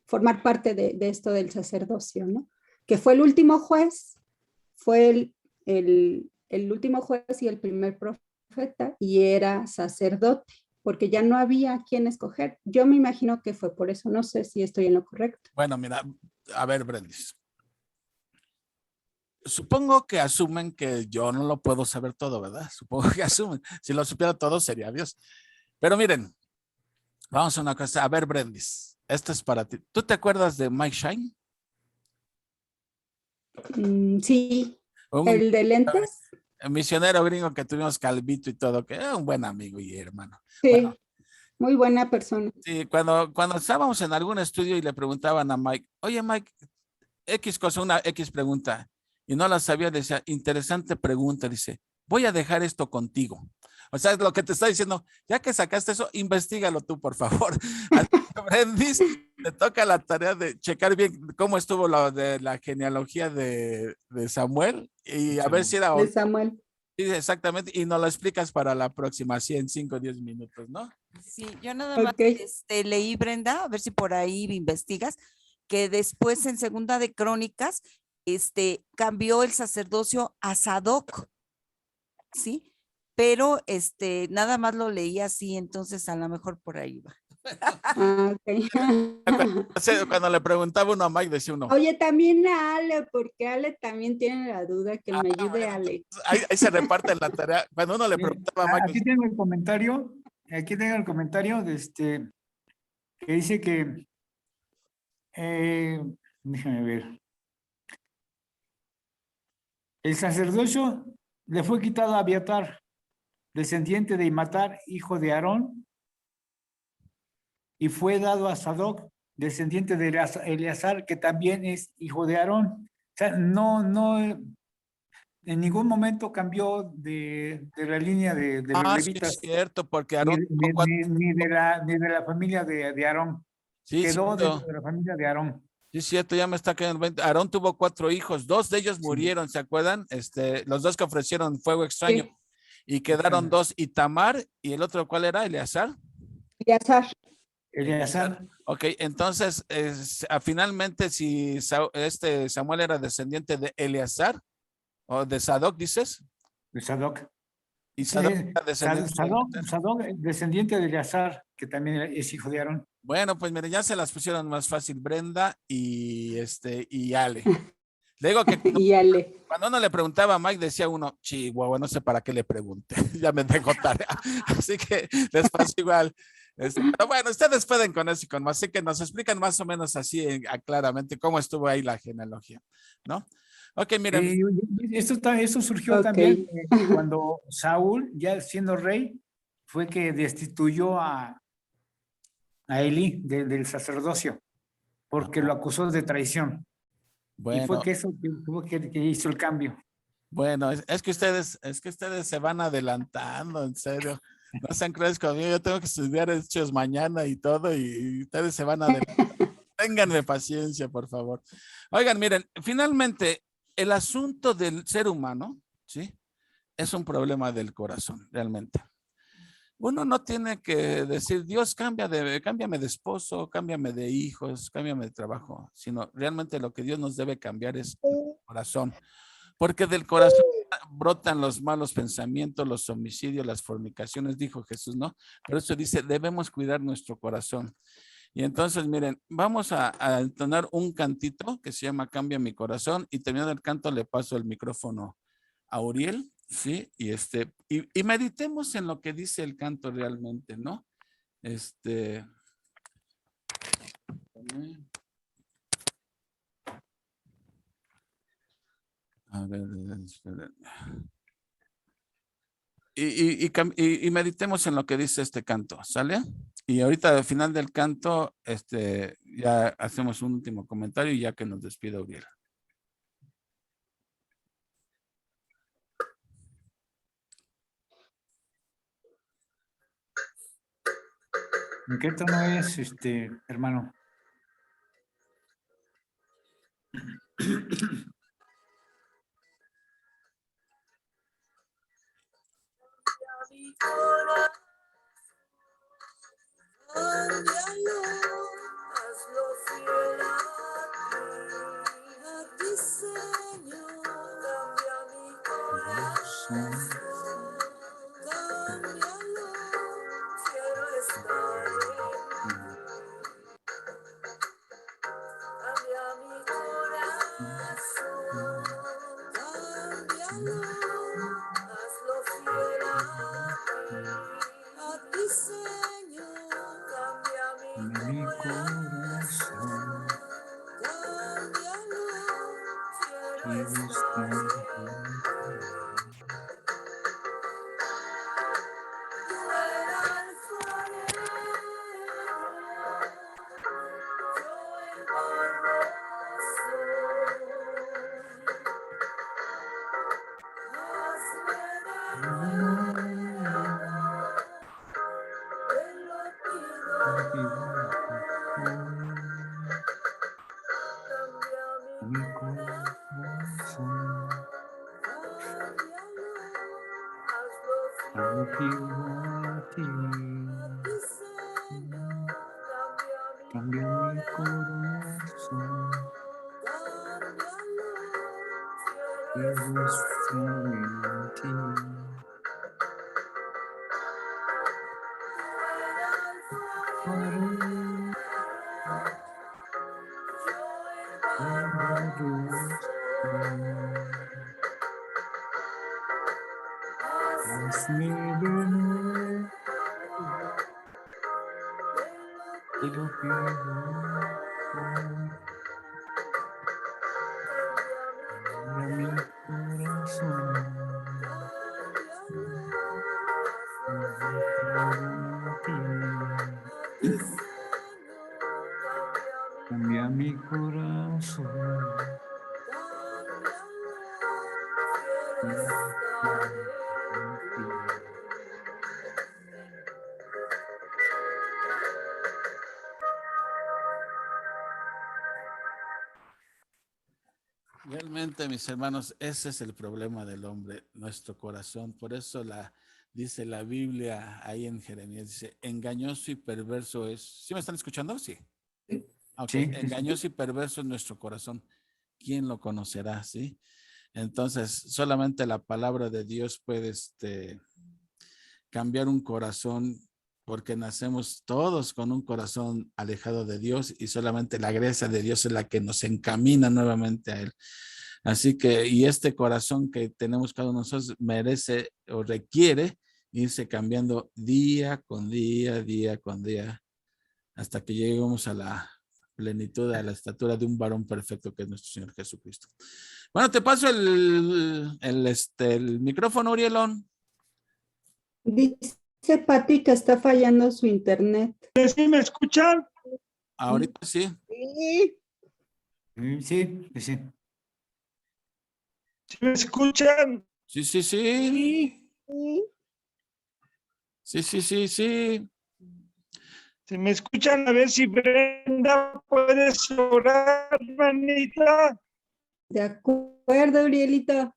formar parte de esto del sacerdocio, ¿no? Que fue el último juez, fue el último juez y el primer profeta, y era sacerdote, porque ya no había quien escoger. Yo me imagino que fue por eso, no sé si estoy en lo correcto. Bueno, mira, a ver, Brendis. Supongo que asumen que yo no lo puedo saber todo, ¿verdad? Supongo que asumen. Si lo supiera todo sería Dios. Pero miren, vamos a una cosa. A ver, Brendis, esto es para ti. ¿Tú te acuerdas de Mike Shine? Sí, Un el de lentes. misionero gringo que tuvimos calvito y todo, que era un buen amigo y hermano. Sí, Bueno, muy buena persona. sí, cuando estábamos en algún estudio y le preguntaban a Mike, oye Mike, X cosa, una X pregunta, y no la sabía, decía, interesante pregunta, dice, voy a dejar esto contigo. O sea, lo que te está diciendo, ya que sacaste eso, investigalo tú, por favor. Brendis, te toca la tarea de checar bien cómo estuvo de la genealogía de Samuel y a ver si era De Samuel. sí, exactamente, y nos lo explicas para la próxima, así en 5 o 10 minutos, ¿no? Sí, yo nada más Ok. leí, Brenda, a ver si por ahí investigas, que después en Segunda de Crónicas, cambió el sacerdocio a Sadoc, ¿sí? Pero nada más lo leí así, entonces a lo mejor por ahí va. Ah, ok. Cuando le preguntaba uno a Mike, decía uno, Oye, también a Ale, porque Ale también tiene la duda, que me ayude bueno, Ale. ahí se reparte la tarea. Cuando uno le preguntaba a Mike, Aquí tengo el comentario, de que dice que, déjame ver, el sacerdocio le fue quitado a Abiatar, descendiente de Imatar, hijo de Aarón, y fue dado a Sadoc, descendiente de Eleazar, que también es hijo de Aarón. O sea, no, en ningún momento cambió de la línea de los sí levitas, es cierto, porque ni, Aarón tuvo cuatro, ni de la familia de Aarón. sí, Quedó dentro cierto, de la familia de Aarón. sí, cierto, ya me está quedando 20. Aarón tuvo 4 hijos, 2 de ellos murieron, ¿se acuerdan? Los 2 que ofrecieron fuego extraño, Sí, y quedaron 2, Itamar, y el otro, ¿cuál era? Eleazar. Eleazar. Eleazar. Ok, entonces, finalmente, si Samuel era descendiente de Eleazar, o de Sadoc, dices, De Sadoc. y Sadoc era descendiente de Sadoc, descendiente de Eleazar, que también es hijo de Aarón. Bueno, pues mire, ya se las pusieron más fácil Brenda y Ale. Le digo que Y Ale. cuando uno le preguntaba a Mike, decía uno, chihuahua, no sé para qué le pregunte, ya me dejó tarea. Así que les pasa igual. Pero bueno, ustedes pueden con eso y con más, así que nos explican más o menos así claramente cómo estuvo ahí la genealogía, ¿no? Ok, miren. Y esto surgió Ok. también cuando Saúl, ya siendo rey, fue que destituyó a Elí del sacerdocio, porque lo acusó de traición. Y fue Bueno, que eso que hizo el cambio. Bueno, es que ustedes se van adelantando, en serio. No sean crueles conmigo, yo tengo que estudiar hechos mañana y todo, y ustedes se van adelantando. Ténganme paciencia, por favor. Oigan, miren, finalmente, el asunto del ser humano, ¿sí? Es un problema del corazón, realmente. Uno no tiene que decir, Dios, cámbiame de esposo, cámbiame de hijos, cámbiame de trabajo, sino realmente lo que Dios nos debe cambiar es el corazón. Porque del corazón brotan los malos pensamientos, los homicidios, las fornicaciones, dijo Jesús, ¿no? Por eso dice, debemos cuidar nuestro corazón. Y entonces, miren, vamos a entonar un cantito que se llama Cambia mi corazón, y terminando el canto le paso el micrófono a Uriel, ¿sí? Y meditemos en lo que dice el canto realmente, ¿no? A ver, esperen. Y meditemos en lo que dice este canto, ¿sale? Y ahorita al final del canto, ya hacemos un último comentario y ya que nos despida Uriel. ¿En qué tono es, hermano? Cámbialo, hazlo fiel a ti, Señor. Cambia mi corazón, cámbialo, quiero estar en ti. Cambia mi corazón, cámbialo, hazlo fiel a ti, Señor. Cambia mi corazón, cámbialo, quiero estar en ti. Tú eres alfarero, yo el barro soy. Hazme de nuevo, te lo pido. Cambia mi corazón, cámbialo, hazlo fiel a ti, Señor. Cambia mi corazón, cámbialo, quiero estar en ti. Hazme de nuevo, te lo pido. Cambia mi corazón, cambia mi corazón. Realmente, mis hermanos, ese es el problema del hombre, nuestro corazón. Por eso dice la Biblia ahí en Jeremías, dice, engañoso y perverso es. ¿Sí me están escuchando? Sí. Okay. Sí. Engañoso y perverso es nuestro corazón. ¿Quién lo conocerá? ¿Sí? Entonces, solamente la palabra de Dios puede cambiar un corazón, porque nacemos todos con un corazón alejado de Dios y solamente la gracia de Dios es la que nos encamina nuevamente a Él. Así que, y este corazón que tenemos cada uno de nosotros merece o requiere irse cambiando día con día, día con día, hasta que lleguemos a la plenitud, a la estatura de un varón perfecto que es nuestro Señor Jesucristo. Bueno, te paso el micrófono, Urielón. Dice Pati que está fallando su internet. ¿Sí me escuchan? Ahorita sí. Sí, sí. ¿Sí me escuchan? Sí, sí, sí. Sí, sí, sí, sí. Si me escuchan, a ver si Brenda puedes orar, hermanita. De acuerdo, Urielito.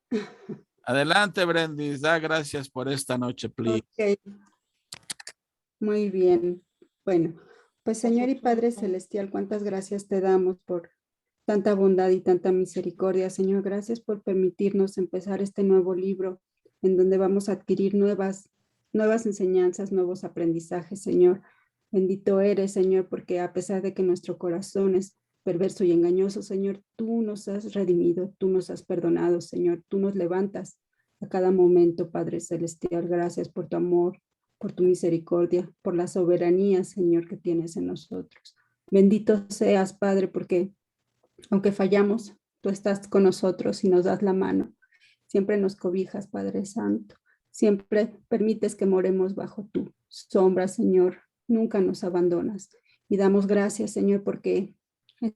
Adelante, Brendis. Da gracias por esta noche, please. Ok. Muy bien. Bueno, pues Señor y Padre Celestial, cuántas gracias te damos por tanta bondad y tanta misericordia. Señor, gracias por permitirnos empezar este nuevo libro en donde vamos a adquirir nuevas enseñanzas, nuevos aprendizajes, Señor. Bendito eres, Señor, porque a pesar de que nuestro corazón es perverso y engañoso, Señor, tú nos has redimido, tú nos has perdonado, Señor, tú nos levantas a cada momento, Padre Celestial. Gracias por tu amor, por tu misericordia, por la soberanía, Señor, que tienes en nosotros. Bendito seas, Padre, porque aunque fallamos, tú estás con nosotros y nos das la mano. Siempre nos cobijas, Padre Santo. Siempre permites que moremos bajo tu sombra, Señor. Nunca nos abandonas. Y damos gracias, Señor, porque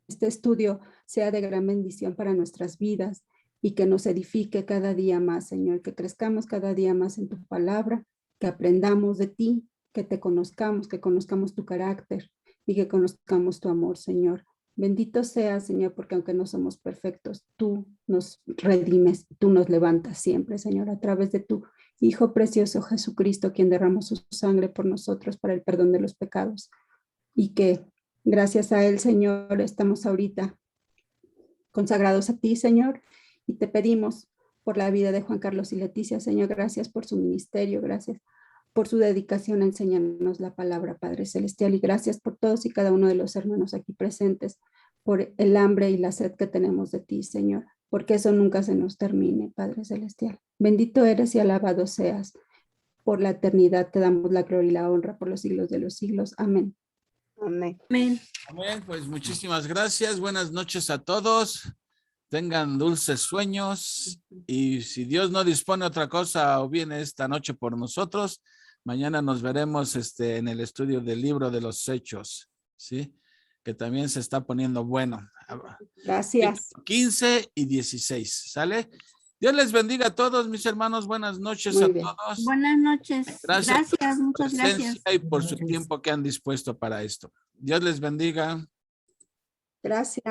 este estudio sea de gran bendición para nuestras vidas y que nos edifique cada día más, Señor. Que crezcamos cada día más en tu palabra, que aprendamos de ti, que te conozcamos, que conozcamos tu carácter y que conozcamos tu amor, Señor. Bendito seas, Señor, porque aunque no somos perfectos, tú nos redimes, tú nos levantas siempre, Señor, a través de tu Hijo precioso Jesucristo, quien derramó su sangre por nosotros para el perdón de los pecados. Y que gracias a él, Señor, estamos ahorita consagrados a ti, Señor, y te pedimos por la vida de Juan Carlos y Leticia, Señor, gracias por su ministerio, gracias por su dedicación a enseñarnos la palabra, Padre Celestial, y gracias por todos y cada uno de los hermanos aquí presentes, por el hambre y la sed que tenemos de ti, Señor, porque eso nunca se nos termine, Padre Celestial. Bendito eres y alabado seas. Por la eternidad te damos la gloria y la honra por los siglos de los siglos. Amén. Amén. Amén. Amén. Pues muchísimas gracias. Buenas noches a todos. Tengan dulces sueños y si Dios no dispone otra cosa o viene esta noche por nosotros, mañana nos veremos en el estudio del libro de los Hechos, ¿sí? Que también se está poniendo bueno. Gracias. 15 y 16, ¿sale? Dios les bendiga a todos, mis hermanos. Buenas noches Muy a bien. todos. Buenas noches. Gracias por su Muchas gracias. presencia y por su tiempo que han dispuesto para esto. Dios les bendiga. Gracias.